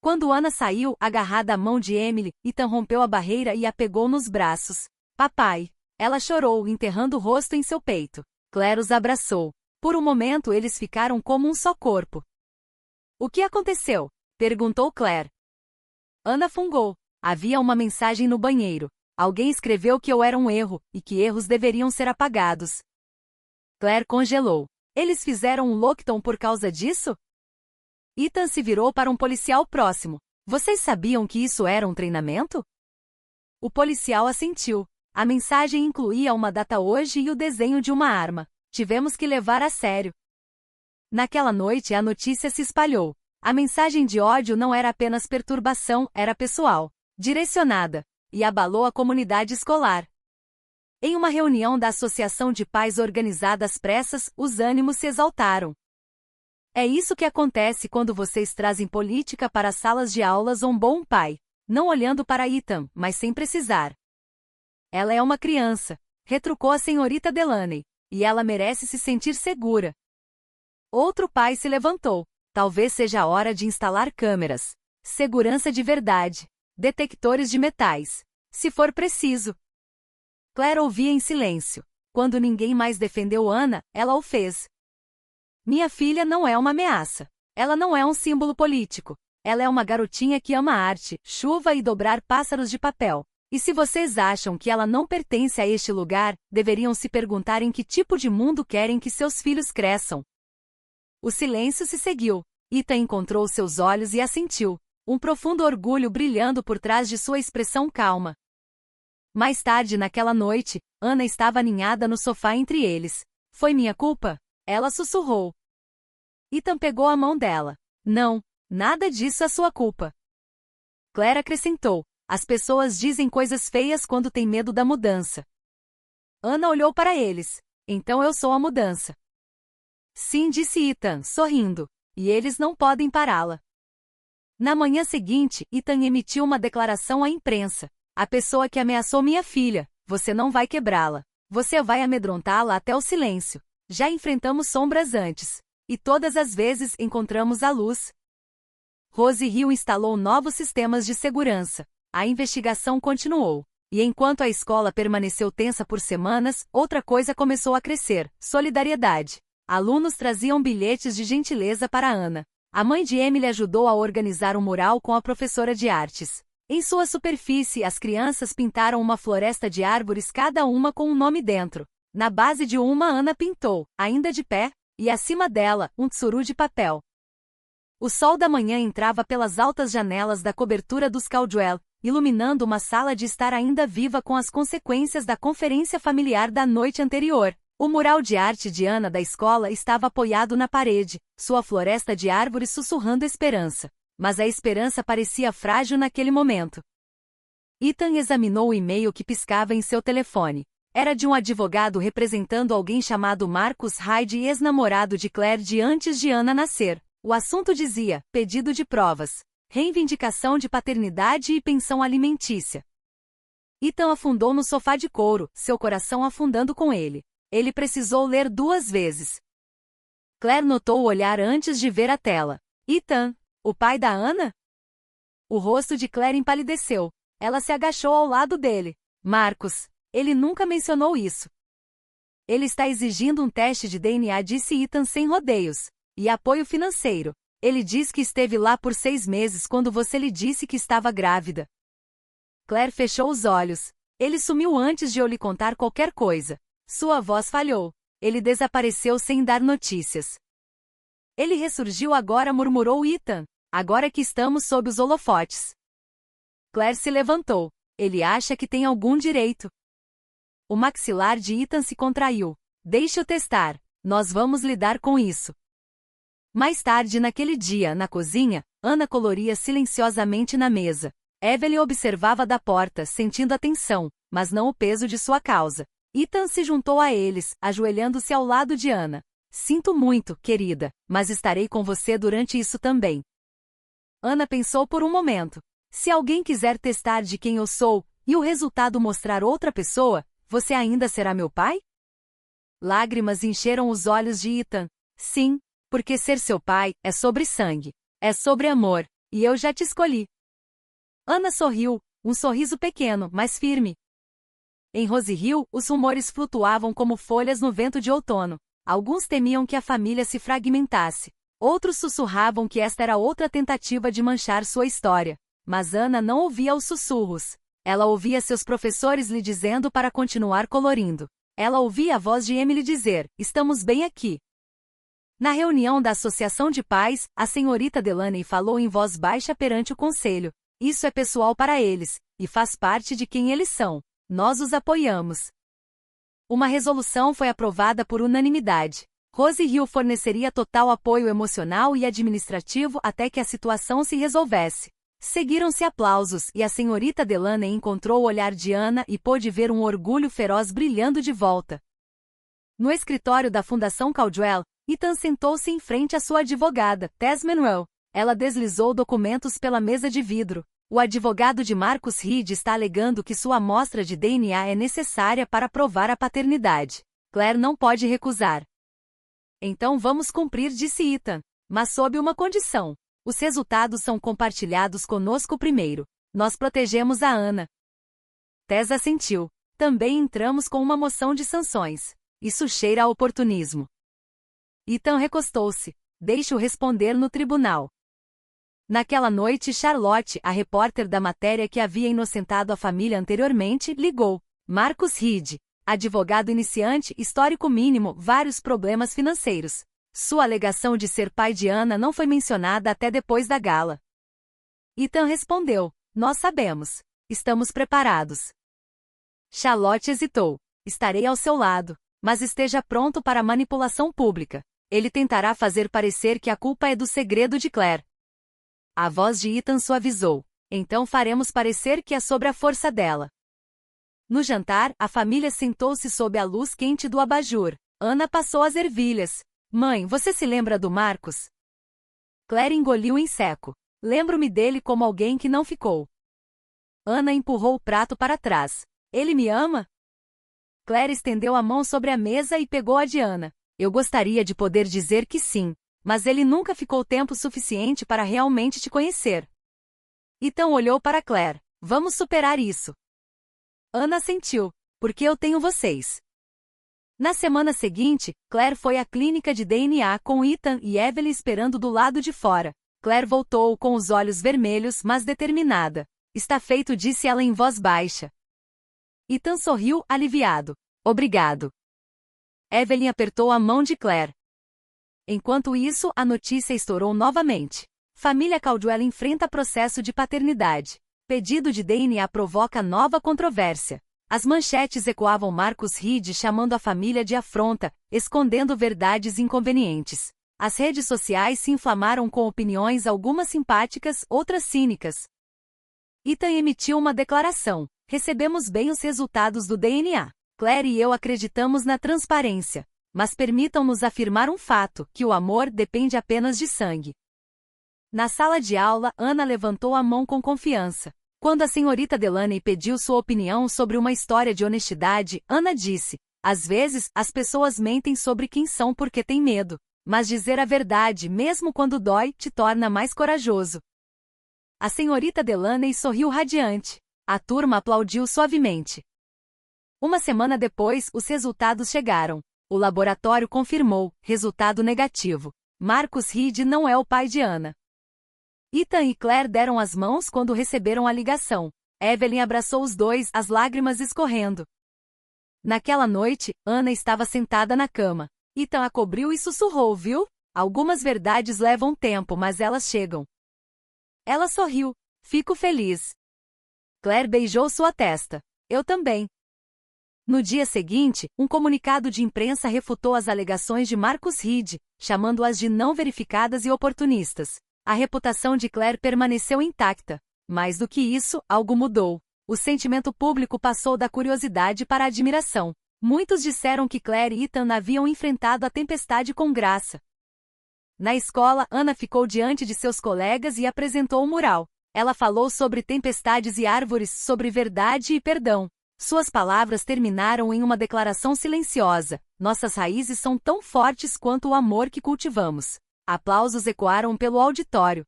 Quando Ana saiu, agarrada à mão de Emily, Ethan rompeu a barreira e a pegou nos braços. Papai! Ela chorou, enterrando o rosto em seu peito. Claire os abraçou. Por um momento eles ficaram como um só corpo. O que aconteceu? Perguntou Claire. Ana fungou. Havia uma mensagem no banheiro. Alguém escreveu que eu era um erro, e que erros deveriam ser apagados. Claire congelou. Eles fizeram um lockdown por causa disso? Ethan se virou para um policial próximo. Vocês sabiam que isso era um treinamento? O policial assentiu. A mensagem incluía uma data hoje e o desenho de uma arma. Tivemos que levar a sério. Naquela noite a notícia se espalhou. A mensagem de ódio não era apenas perturbação, era pessoal, direcionada, e abalou a comunidade escolar. Em uma reunião da Associação de Pais organizada às pressas, os ânimos se exaltaram. É isso que acontece quando vocês trazem política para as salas de aulas. Um bom pai, não olhando para Ethan, mas sem precisar. Ela é uma criança, retrucou a senhorita Delaney, e ela merece se sentir segura. Outro pai se levantou. Talvez seja a hora de instalar câmeras. Segurança de verdade. Detectores de metais. Se for preciso. Claire ouvia em silêncio. Quando ninguém mais defendeu Ana, ela o fez. Minha filha não é uma ameaça. Ela não é um símbolo político. Ela é uma garotinha que ama arte, chuva e dobrar pássaros de papel. E se vocês acham que ela não pertence a este lugar, deveriam se perguntar em que tipo de mundo querem que seus filhos cresçam. O silêncio se seguiu. Ethan encontrou seus olhos e assentiu, um profundo orgulho brilhando por trás de sua expressão calma. Mais tarde naquela noite, Ana estava aninhada no sofá entre eles. Foi minha culpa? Ela sussurrou. Ethan pegou a mão dela. Não, nada disso é sua culpa. Claire acrescentou. As pessoas dizem coisas feias quando têm medo da mudança. Ana olhou para eles. Então eu sou a mudança. Sim, disse Ethan, sorrindo. E eles não podem pará-la. Na manhã seguinte, Ethan emitiu uma declaração à imprensa. A pessoa que ameaçou minha filha, você não vai quebrá-la. Você vai amedrontá-la até o silêncio. Já enfrentamos sombras antes. E todas as vezes encontramos a luz. Rose Hill instalou novos sistemas de segurança. A investigação continuou. E enquanto a escola permaneceu tensa por semanas, outra coisa começou a crescer: solidariedade. Alunos traziam bilhetes de gentileza para Ana. A mãe de Emily ajudou a organizar um mural com a professora de artes. Em sua superfície, as crianças pintaram uma floresta de árvores, cada uma com um nome dentro. Na base de uma, Ana pintou, ainda de pé, e acima dela, um tsuru de papel. O sol da manhã entrava pelas altas janelas da cobertura dos Caldwell, iluminando uma sala de estar ainda viva com as consequências da conferência familiar da noite anterior. O mural de arte de Ana da escola estava apoiado na parede, sua floresta de árvores sussurrando esperança. Mas a esperança parecia frágil naquele momento. Ethan examinou o e-mail que piscava em seu telefone. Era de um advogado representando alguém chamado Marcus Hyde, ex-namorado de Claire de antes de Ana nascer. O assunto dizia: pedido de provas, reivindicação de paternidade e pensão alimentícia. Ethan afundou no sofá de couro, seu coração afundando com ele. Ele precisou ler 2 vezes. Claire notou o olhar antes de ver a tela. Ethan, o pai da Ana? O rosto de Claire empalideceu. Ela se agachou ao lado dele. Marcus, ele nunca mencionou isso. Ele está exigindo um teste de DNA, disse Ethan sem rodeios. E apoio financeiro. Ele diz que esteve lá por 6 meses quando você lhe disse que estava grávida. Claire fechou os olhos. Ele sumiu antes de eu lhe contar qualquer coisa. Sua voz falhou. Ele desapareceu sem dar notícias. Ele ressurgiu agora, murmurou Ethan. Agora que estamos sob os holofotes. Claire se levantou. Ele acha que tem algum direito. O maxilar de Ethan se contraiu. Deixe-o testar. Nós vamos lidar com isso. Mais tarde naquele dia, na cozinha, Ana coloria silenciosamente na mesa. Evelyn observava da porta, sentindo a tensão, mas não o peso de sua causa. Ethan se juntou a eles, ajoelhando-se ao lado de Ana. Sinto muito, querida, mas estarei com você durante isso também. Ana pensou por um momento. Se alguém quiser testar de quem eu sou, e o resultado mostrar outra pessoa, você ainda será meu pai? Lágrimas encheram os olhos de Ethan. Sim, porque ser seu pai é sobre sangue. É sobre amor, e eu já te escolhi. Ana sorriu, um sorriso pequeno, mas firme. Em Rose Hill, os rumores flutuavam como folhas no vento de outono. Alguns temiam que a família se fragmentasse. Outros sussurravam que esta era outra tentativa de manchar sua história. Mas Ana não ouvia os sussurros. Ela ouvia seus professores lhe dizendo para continuar colorindo. Ela ouvia a voz de Emily dizer: "Estamos bem aqui." Na reunião da Associação de Pais, a senhorita Delaney falou em voz baixa perante o conselho: "Isso é pessoal para eles, e faz parte de quem eles são. Nós os apoiamos." Uma resolução foi aprovada por unanimidade. Rose Hill forneceria total apoio emocional e administrativo até que a situação se resolvesse. Seguiram-se aplausos e a senhorita Delaney encontrou o olhar de Ana e pôde ver um orgulho feroz brilhando de volta. No escritório da Fundação Caldwell, Ethan sentou-se em frente à sua advogada, Tess Monroe. Ela deslizou documentos pela mesa de vidro. O advogado de Marcus Reed está alegando que sua amostra de DNA é necessária para provar a paternidade. Claire não pode recusar. "Então vamos cumprir", disse Ethan. "Mas sob uma condição. Os resultados são compartilhados conosco primeiro. Nós protegemos a Ana." Tess assentiu. "Também entramos com uma moção de sanções. Isso cheira a oportunismo." Ethan recostou-se. "Deixe-o responder no tribunal." Naquela noite, Charlotte, a repórter da matéria que havia inocentado a família anteriormente, ligou. Marcus Reed, advogado iniciante, histórico mínimo, vários problemas financeiros. Sua alegação de ser pai de Ana não foi mencionada até depois da gala. Ethan respondeu: "Nós sabemos. Estamos preparados." Charlotte hesitou. "Estarei ao seu lado, mas esteja pronto para a manipulação pública. Ele tentará fazer parecer que a culpa é do segredo de Claire." A voz de Ethan suavizou. "Então faremos parecer que é sobre a força dela." No jantar, a família sentou-se sob a luz quente do abajur. Ana passou as ervilhas. "Mãe, você se lembra do Marcus?" Claire engoliu em seco. "Lembro-me dele como alguém que não ficou." Ana empurrou o prato para trás. "Ele me ama?" Claire estendeu a mão sobre a mesa e pegou a de Ana. "Eu gostaria de poder dizer que sim, mas ele nunca ficou tempo suficiente para realmente te conhecer." Ethan olhou para Claire. "Vamos superar isso." Ana assentiu. "Porque eu tenho vocês." Na semana seguinte, Claire foi à clínica de DNA com Ethan e Evelyn esperando do lado de fora. Claire voltou com os olhos vermelhos, mas determinada. "Está feito", disse ela em voz baixa. Ethan sorriu, aliviado. "Obrigado." Evelyn apertou a mão de Claire. Enquanto isso, a notícia estourou novamente. Família Caldwell enfrenta processo de paternidade. Pedido de DNA provoca nova controvérsia. As manchetes ecoavam Marcus Reed chamando a família de afronta, escondendo verdades inconvenientes. As redes sociais se inflamaram com opiniões, algumas simpáticas, outras cínicas. Ethan emitiu uma declaração: "Recebemos bem os resultados do DNA. Claire e eu acreditamos na transparência. Mas permitam-nos afirmar um fato, que o amor depende apenas de sangue." Na sala de aula, Ana levantou a mão com confiança. Quando a senhorita Delaney pediu sua opinião sobre uma história de honestidade, Ana disse: "Às vezes, as pessoas mentem sobre quem são porque têm medo. Mas dizer a verdade, mesmo quando dói, te torna mais corajoso." A senhorita Delaney sorriu radiante. A turma aplaudiu suavemente. Uma semana depois, os resultados chegaram. O laboratório confirmou: resultado negativo. Marcus Reed não é o pai de Ana. Ethan e Claire deram as mãos quando receberam a ligação. Evelyn abraçou os dois, as lágrimas escorrendo. Naquela noite, Ana estava sentada na cama. Ethan a cobriu e sussurrou: "Viu? Algumas verdades levam tempo, mas elas chegam." Ela sorriu. "Fico feliz." Claire beijou sua testa. "Eu também." No dia seguinte, um comunicado de imprensa refutou as alegações de Marcus Reed, chamando-as de não verificadas e oportunistas. A reputação de Claire permaneceu intacta. Mais do que isso, algo mudou. O sentimento público passou da curiosidade para a admiração. Muitos disseram que Claire e Ethan haviam enfrentado a tempestade com graça. Na escola, Ana ficou diante de seus colegas e apresentou um mural. Ela falou sobre tempestades e árvores, sobre verdade e perdão. Suas palavras terminaram em uma declaração silenciosa: "Nossas raízes são tão fortes quanto o amor que cultivamos." Aplausos ecoaram pelo auditório.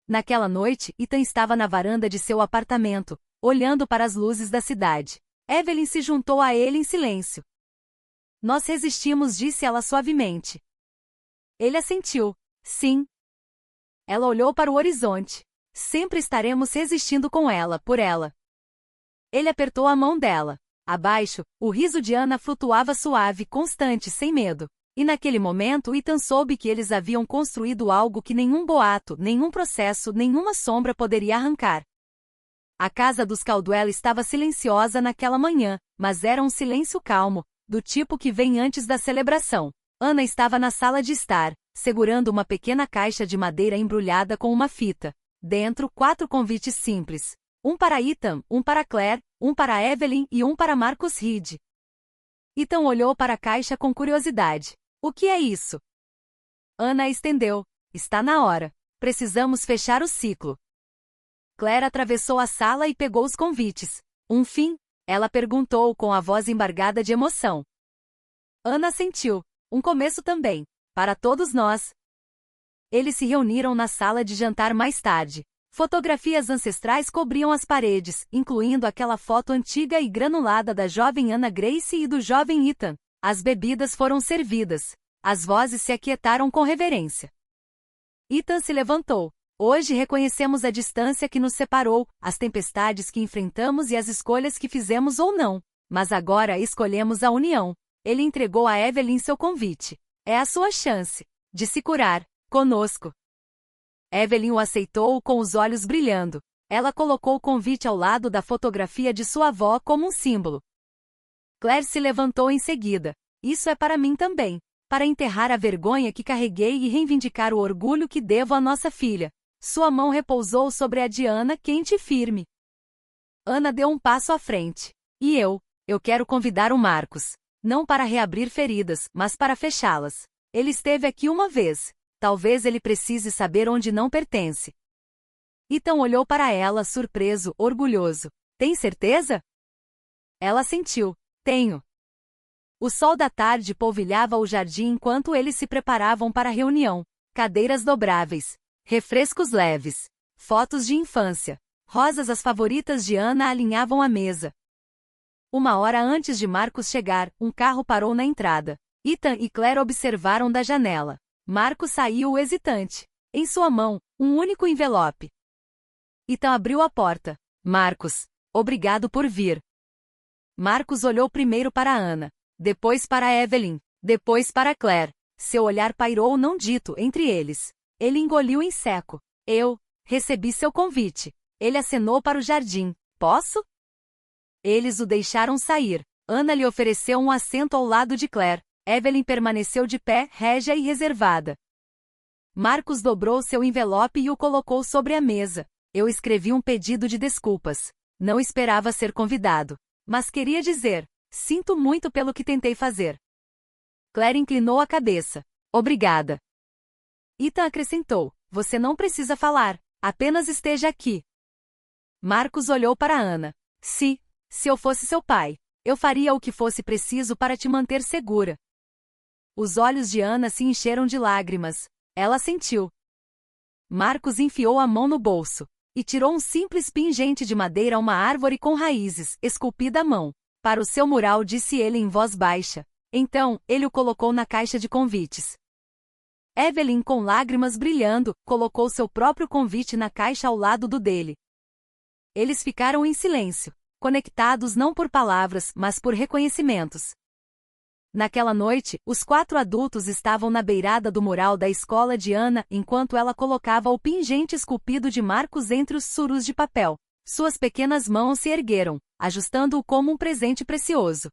Naquela noite, Ethan estava na varanda de seu apartamento, olhando para as luzes da cidade. Evelyn se juntou a ele em silêncio. "Nós resistimos", disse ela suavemente. Ele assentiu. Sim. Ela olhou para o horizonte. Sempre estaremos resistindo com ela, por ela. Ele apertou a mão dela. Abaixo, o riso de Ana flutuava suave, constante, sem medo. E naquele momento Ethan soube que eles haviam construído algo que nenhum boato, nenhum processo, nenhuma sombra poderia arrancar. A casa dos Caldwell estava silenciosa naquela manhã, mas era um silêncio calmo, do tipo que vem antes da celebração. Ana estava na sala de estar, segurando uma pequena caixa de madeira embrulhada com uma fita. Dentro, 4 convites simples. Um para Ethan, um para Claire, um para Evelyn e um para Marcus Reed. Ethan olhou para a caixa com curiosidade. O que é isso? Ana estendeu. Está na hora. Precisamos fechar o ciclo. Claire atravessou a sala e pegou os convites. Um fim? Ela perguntou com a voz embargada de emoção. Ana assentiu. Um começo também. Para todos nós. Eles se reuniram na sala de jantar mais tarde. Fotografias ancestrais cobriam as paredes, incluindo aquela foto antiga e granulada da jovem Anna Grace e do jovem Ethan. As bebidas foram servidas. As vozes se aquietaram com reverência. Ethan se levantou. Hoje reconhecemos a distância que nos separou, as tempestades que enfrentamos e as escolhas que fizemos ou não. Mas agora escolhemos a união. Ele entregou a Evelyn seu convite. É a sua chance de se curar conosco. Evelyn o aceitou com os olhos brilhando. Ela colocou o convite ao lado da fotografia de sua avó como um símbolo. Claire se levantou em seguida. Isso é para mim também. Para enterrar a vergonha que carreguei e reivindicar o orgulho que devo à nossa filha. Sua mão repousou sobre a de Ana, quente e firme. Ana deu um passo à frente. E eu quero convidar o Marcus. Não para reabrir feridas, mas para fechá-las. Ele esteve aqui uma vez. Talvez ele precise saber onde não pertence. Ethan olhou para ela, surpreso, orgulhoso. Tem certeza? Ela assentiu. Tenho. O sol da tarde polvilhava o jardim enquanto eles se preparavam para a reunião. Cadeiras dobráveis. Refrescos leves. Fotos de infância. Rosas as favoritas de Ana alinhavam a mesa. 1 hora antes de Marcus chegar, um carro parou na entrada. Ethan e Claire observaram da janela. Marcus saiu hesitante. Em sua mão, um único envelope. Ethan abriu a porta. Marcus, obrigado por vir. Marcus olhou primeiro para Ana, depois para Evelyn, depois para Claire. Seu olhar pairou não dito entre eles. Ele engoliu em seco. Eu recebi seu convite. Ele acenou para o jardim. Posso? Eles o deixaram sair. Ana lhe ofereceu um assento ao lado de Claire. Evelyn permaneceu de pé, régia e reservada. Marcus dobrou seu envelope e o colocou sobre a mesa. Eu escrevi um pedido de desculpas. Não esperava ser convidado. Mas queria dizer, sinto muito pelo que tentei fazer. Claire inclinou a cabeça. Obrigada. Ethan acrescentou, você não precisa falar, apenas esteja aqui. Marcus olhou para Ana. Se eu fosse seu pai, eu faria o que fosse preciso para te manter segura. Os olhos de Ana se encheram de lágrimas. Ela sentiu. Marcus enfiou a mão no bolso e tirou um simples pingente de madeira a uma árvore com raízes, esculpida à mão. Para o seu mural, disse ele em voz baixa. Então, ele o colocou na caixa de convites. Evelyn, com lágrimas brilhando, colocou seu próprio convite na caixa ao lado do dele. Eles ficaram em silêncio, conectados não por palavras, mas por reconhecimentos. Naquela noite, os 4 adultos estavam na beirada do mural da escola de Ana enquanto ela colocava o pingente esculpido de Marcus entre os suros de papel. Suas pequenas mãos se ergueram, ajustando-o como um presente precioso.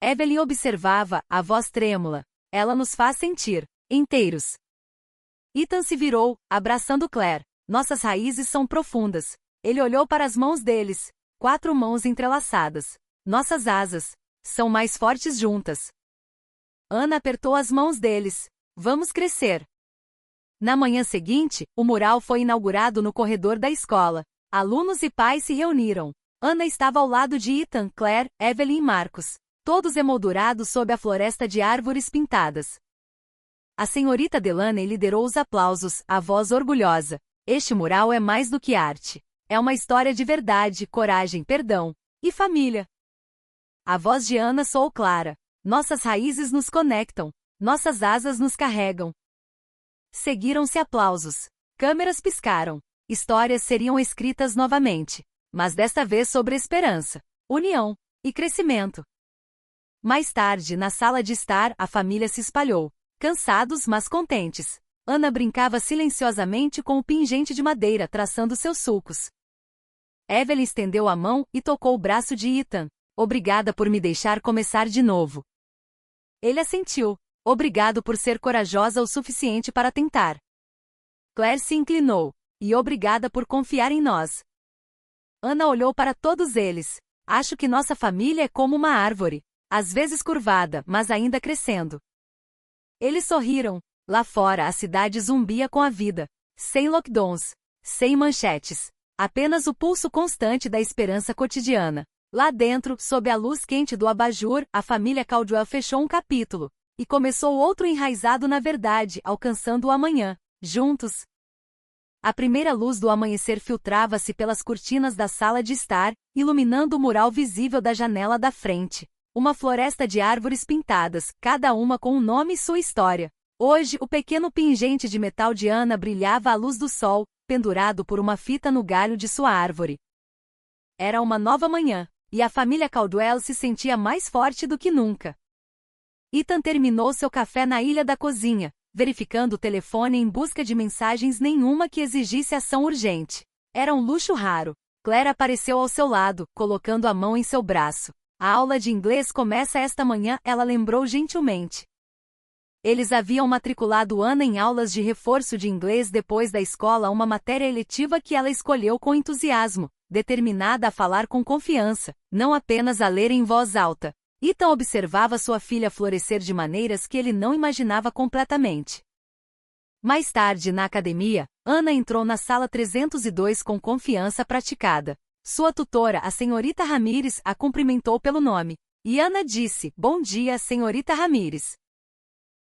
Evelyn observava, a voz trêmula. Ela nos faz sentir inteiros. Ethan se virou, abraçando Claire. Nossas raízes são profundas. Ele olhou para as mãos deles. 4 mãos entrelaçadas. Nossas asas são mais fortes juntas. Ana apertou as mãos deles. Vamos crescer. Na manhã seguinte, o mural foi inaugurado no corredor da escola. Alunos e pais se reuniram. Ana estava ao lado de Ethan, Claire, Evelyn e Marcus, todos emoldurados sob a floresta de árvores pintadas. A senhorita Delaney liderou os aplausos, a voz orgulhosa. Este mural é mais do que arte. É uma história de verdade, coragem, perdão e família. A voz de Ana soou clara. Nossas raízes nos conectam. Nossas asas nos carregam. Seguiram-se aplausos. Câmeras piscaram. Histórias seriam escritas novamente. Mas desta vez sobre esperança, união e crescimento. Mais tarde, na sala de estar, a família se espalhou. Cansados, mas contentes. Ana brincava silenciosamente com o pingente de madeira, traçando seus sulcos. Evelyn estendeu a mão e tocou o braço de Ethan. Obrigada por me deixar começar de novo. Ele assentiu. Obrigado por ser corajosa o suficiente para tentar. Claire se inclinou. E obrigada por confiar em nós. Ana olhou para todos eles. Acho que nossa família é como uma árvore. Às vezes curvada, mas ainda crescendo. Eles sorriram. Lá fora a cidade zumbia com a vida. Sem lockdowns. Sem manchetes. Apenas o pulso constante da esperança cotidiana. Lá dentro, sob a luz quente do abajur, a família Caldwell fechou um capítulo. E começou outro enraizado na verdade, alcançando o amanhã. Juntos. A primeira luz do amanhecer filtrava-se pelas cortinas da sala de estar, iluminando o mural visível da janela da frente. Uma floresta de árvores pintadas, cada uma com um nome e sua história. Hoje, o pequeno pingente de metal de Ana brilhava à luz do sol, pendurado por uma fita no galho de sua árvore. Era uma nova manhã, e a família Caldwell se sentia mais forte do que nunca. Ethan terminou seu café na ilha da cozinha, verificando o telefone em busca de mensagens nenhuma que exigisse ação urgente. Era um luxo raro. Claire apareceu ao seu lado, colocando a mão em seu braço. A aula de inglês começa esta manhã, ela lembrou gentilmente. Eles haviam matriculado Ana em aulas de reforço de inglês depois da escola, uma matéria eletiva que ela escolheu com entusiasmo, determinada a falar com confiança, não apenas a ler em voz alta. Ethan observava sua filha florescer de maneiras que ele não imaginava completamente. Mais tarde, na academia, Ana entrou na sala 302 com confiança praticada. Sua tutora, a senhorita Ramírez, a cumprimentou pelo nome. E Ana disse, bom dia, senhorita Ramírez.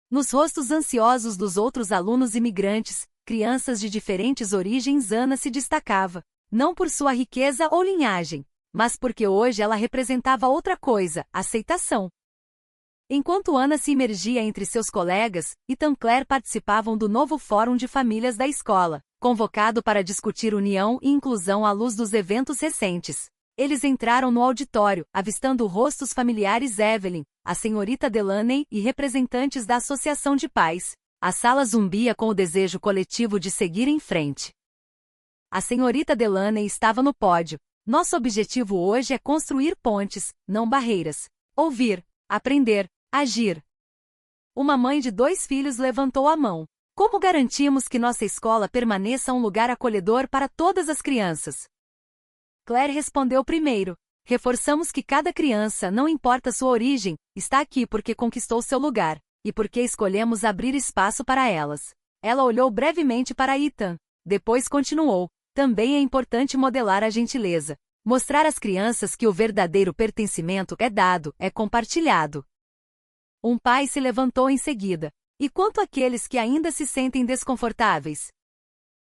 Nos rostos ansiosos dos outros alunos imigrantes, crianças de diferentes origens, Ana se destacava, não por sua riqueza ou linhagem, mas porque hoje ela representava outra coisa, aceitação. Enquanto Ana se imergia entre seus colegas, Ethan e Claire participavam do novo Fórum de Famílias da escola, convocado para discutir união e inclusão à luz dos eventos recentes. Eles entraram no auditório, avistando rostos familiares Evelyn, a senhorita Delaney e representantes da Associação de Pais. A sala zumbia com o desejo coletivo de seguir em frente. A senhorita Delaney estava no pódio. Nosso objetivo hoje é construir pontes, não barreiras. Ouvir, aprender, agir. Uma mãe de 2 filhos levantou a mão. Como garantimos que nossa escola permaneça um lugar acolhedor para todas as crianças? Claire respondeu primeiro. Reforçamos que cada criança, não importa sua origem, está aqui porque conquistou seu lugar, e porque escolhemos abrir espaço para elas. Ela olhou brevemente para Ethan. Depois continuou. Também é importante modelar a gentileza. Mostrar às crianças que o verdadeiro pertencimento é dado, é compartilhado. Um pai se levantou em seguida. E quanto àqueles que ainda se sentem desconfortáveis?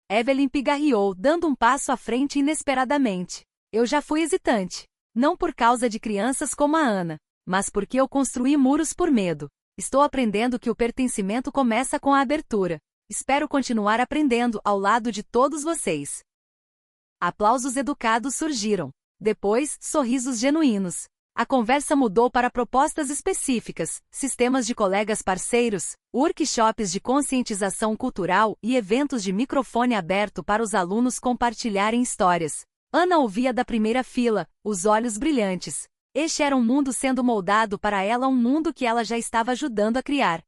Evelyn pigarreou, dando um passo à frente inesperadamente. Eu já fui hesitante. Não por causa de crianças como a Ana, mas porque eu construí muros por medo. Estou aprendendo que o pertencimento começa com a abertura. Espero continuar aprendendo ao lado de todos vocês. Aplausos educados surgiram. Depois, sorrisos genuínos. A conversa mudou para propostas específicas, sistemas de colegas parceiros, workshops de conscientização cultural e eventos de microfone aberto para os alunos compartilharem histórias. Ana ouvia da primeira fila, os olhos brilhantes. Este era um mundo sendo moldado para ela, um mundo que ela já estava ajudando a criar.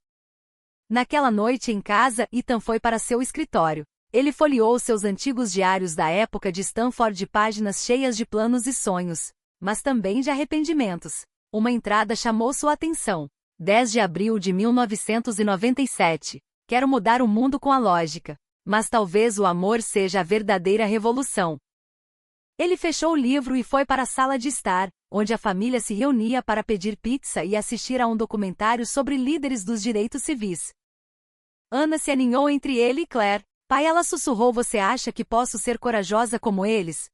Naquela noite em casa, Ethan foi para seu escritório. Ele folheou seus antigos diários da época de Stanford, páginas cheias de planos e sonhos, mas também de arrependimentos. Uma entrada chamou sua atenção. 10 de abril de 1997. Quero mudar o mundo com a lógica, mas talvez o amor seja a verdadeira revolução. Ele fechou o livro e foi para a sala de estar, onde a família se reunia para pedir pizza e assistir a um documentário sobre líderes dos direitos civis. Ana se aninhou entre ele e Claire. Pai, ela sussurrou, você acha que posso ser corajosa como eles?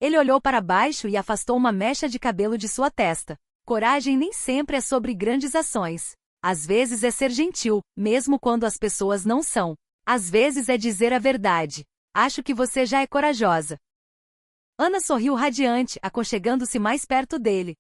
Ele olhou para baixo e afastou uma mecha de cabelo de sua testa. Coragem nem sempre é sobre grandes ações. Às vezes é ser gentil, mesmo quando as pessoas não são. Às vezes é dizer a verdade. Acho que você já é corajosa. Ana sorriu radiante, aconchegando-se mais perto dele.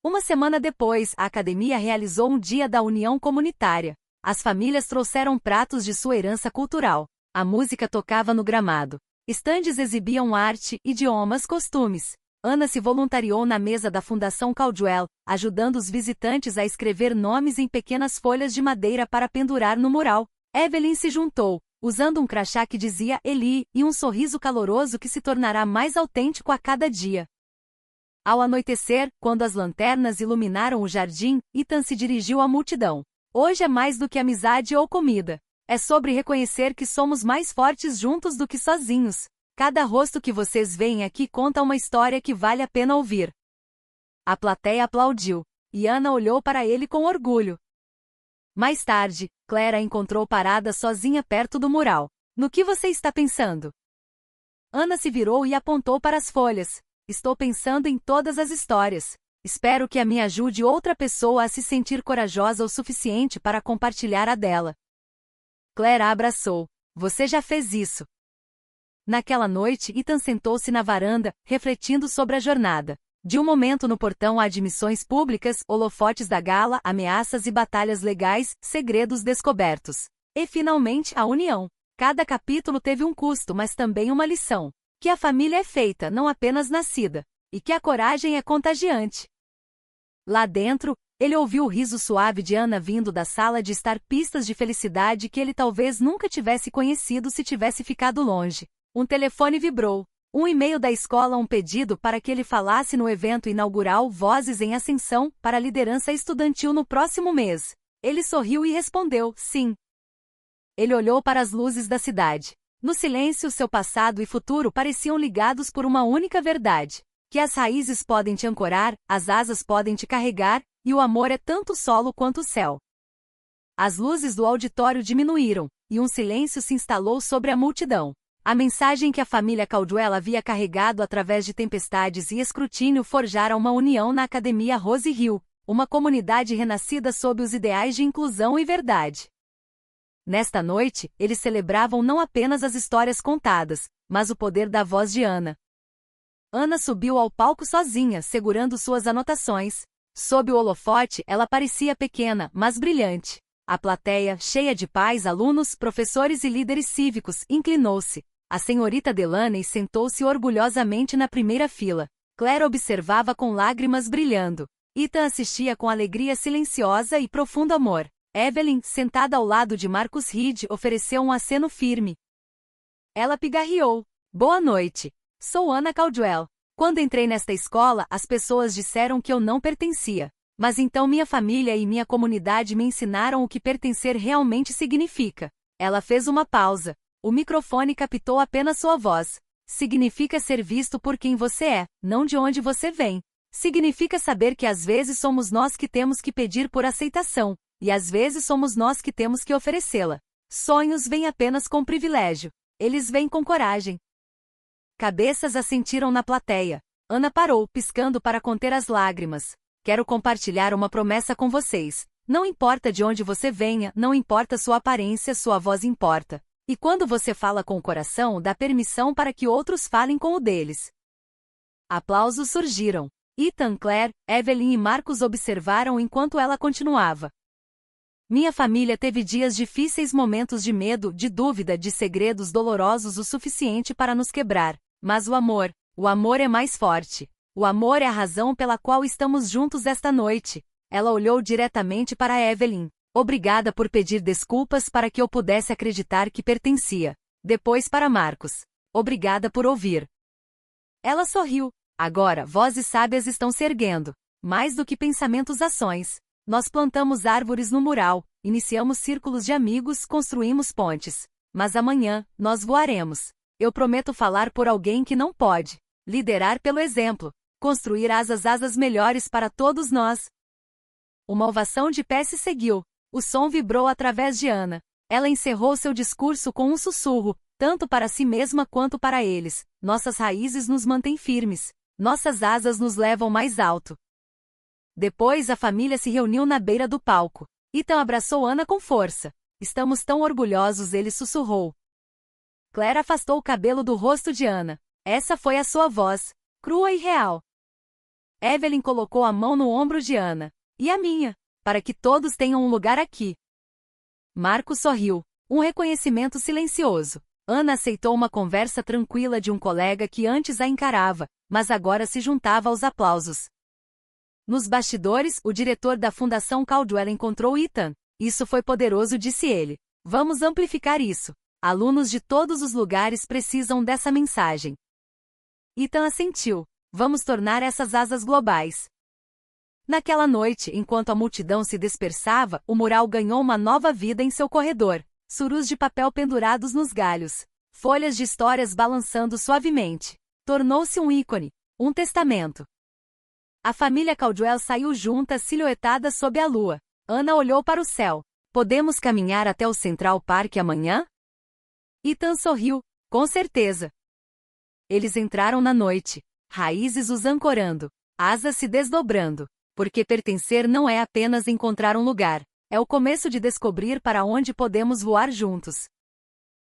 Uma semana depois, a academia realizou um dia da união comunitária. As famílias trouxeram pratos de sua herança cultural. A música tocava no gramado. Estandes exibiam arte, idiomas, costumes. Ana se voluntariou na mesa da Fundação Caldwell, ajudando os visitantes a escrever nomes em pequenas folhas de madeira para pendurar no mural. Evelyn se juntou, usando um crachá que dizia Eli e um sorriso caloroso que se tornará mais autêntico a cada dia. Ao anoitecer, quando as lanternas iluminaram o jardim, Ethan se dirigiu à multidão. Hoje é mais do que amizade ou comida. É sobre reconhecer que somos mais fortes juntos do que sozinhos. Cada rosto que vocês veem aqui conta uma história que vale a pena ouvir. A plateia aplaudiu, e Ana olhou para ele com orgulho. Mais tarde, Claire a encontrou parada sozinha perto do mural. No que você está pensando? Ana se virou e apontou para as folhas. Estou pensando em todas as histórias. Espero que a minha ajude outra pessoa a se sentir corajosa o suficiente para compartilhar a dela. Claire a abraçou. Você já fez isso. Naquela noite, Ethan sentou-se na varanda, refletindo sobre a jornada. De um momento no portão a admissões públicas, holofotes da gala, ameaças e batalhas legais, segredos descobertos. E finalmente a união. Cada capítulo teve um custo, mas também uma lição. Que a família é feita, não apenas nascida. E que a coragem é contagiante. Lá dentro, ele ouviu o riso suave de Ana vindo da sala de estar, pistas de felicidade que ele talvez nunca tivesse conhecido se tivesse ficado longe. Um telefone vibrou. Um e-mail da escola, um pedido para que ele falasse no evento inaugural Vozes em Ascensão, para a liderança estudantil no próximo mês. Ele sorriu e respondeu, sim. Ele olhou para as luzes da cidade. No silêncio, seu passado e futuro pareciam ligados por uma única verdade. Que as raízes podem te ancorar, as asas podem te carregar, e o amor é tanto o solo quanto o céu. As luzes do auditório diminuíram, e um silêncio se instalou sobre a multidão. A mensagem que a família Caldwell havia carregado através de tempestades e escrutínio forjara uma união na Academia Rose Hill, uma comunidade renascida sob os ideais de inclusão e verdade. Nesta noite, eles celebravam não apenas as histórias contadas, mas o poder da voz de Ana. Ana subiu ao palco sozinha, segurando suas anotações. Sob o holofote, ela parecia pequena, mas brilhante. A plateia, cheia de pais, alunos, professores e líderes cívicos, inclinou-se. A senhorita Delaney sentou-se orgulhosamente na primeira fila. Claire observava com lágrimas brilhando. Ethan assistia com alegria silenciosa e profundo amor. Evelyn, sentada ao lado de Marcus Reed, ofereceu um aceno firme. Ela pigarreou. Boa noite. Sou Ana Caldwell. Quando entrei nesta escola, as pessoas disseram que eu não pertencia. Mas então minha família e minha comunidade me ensinaram o que pertencer realmente significa. Ela fez uma pausa. O microfone captou apenas sua voz. Significa ser visto por quem você é, não de onde você vem. Significa saber que às vezes somos nós que temos que pedir por aceitação, e às vezes somos nós que temos que oferecê-la. Sonhos vêm apenas com privilégio. Eles vêm com coragem. Cabeças assentiram na plateia. Ana parou, piscando para conter as lágrimas. Quero compartilhar uma promessa com vocês. Não importa de onde você venha, não importa sua aparência, sua voz importa. E quando você fala com o coração, dá permissão para que outros falem com o deles. Aplausos surgiram. Ethan, Claire, Evelyn e Marcus observaram enquanto ela continuava. Minha família teve dias difíceis, momentos de medo, de dúvida, de segredos dolorosos o suficiente para nos quebrar. Mas o amor é mais forte. O amor é a razão pela qual estamos juntos esta noite. Ela olhou diretamente para Evelyn. Obrigada por pedir desculpas para que eu pudesse acreditar que pertencia. Depois para Marcus. Obrigada por ouvir. Ela sorriu. Agora, vozes sábias estão se erguendo. Mais do que pensamentos, ações. Nós plantamos árvores no mural, iniciamos círculos de amigos, construímos pontes. Mas amanhã, nós voaremos. Eu prometo falar por alguém que não pode. Liderar pelo exemplo. Construir asas melhores para todos nós. Uma ovação de pé se seguiu. O som vibrou através de Ana. Ela encerrou seu discurso com um sussurro, tanto para si mesma quanto para eles. Nossas raízes nos mantêm firmes. Nossas asas nos levam mais alto. Depois a família se reuniu na beira do palco. Ethan abraçou Ana com força. Estamos tão orgulhosos, ele sussurrou. Claire afastou o cabelo do rosto de Ana. Essa foi a sua voz, crua e real. Evelyn colocou a mão no ombro de Ana. E a minha, para que todos tenham um lugar aqui. Marcos sorriu. Um reconhecimento silencioso. Ana aceitou uma conversa tranquila de um colega que antes a encarava, mas agora se juntava aos aplausos. Nos bastidores, o diretor da Fundação Caldwell encontrou Ethan. Isso foi poderoso, disse ele. Vamos amplificar isso. Alunos de todos os lugares precisam dessa mensagem. Ethan assentiu. Vamos tornar essas asas globais. Naquela noite, enquanto a multidão se dispersava, o mural ganhou uma nova vida em seu corredor. Surus de papel pendurados nos galhos. Folhas de histórias balançando suavemente. Tornou-se um ícone. Um testamento. A família Caldwell saiu junta, silhuetada sob a lua. Ana olhou para o céu. Podemos caminhar até o Central Park amanhã? Ethan sorriu. Com certeza. Eles entraram na noite. Raízes os ancorando. Asas se desdobrando. Porque pertencer não é apenas encontrar um lugar. É o começo de descobrir para onde podemos voar juntos.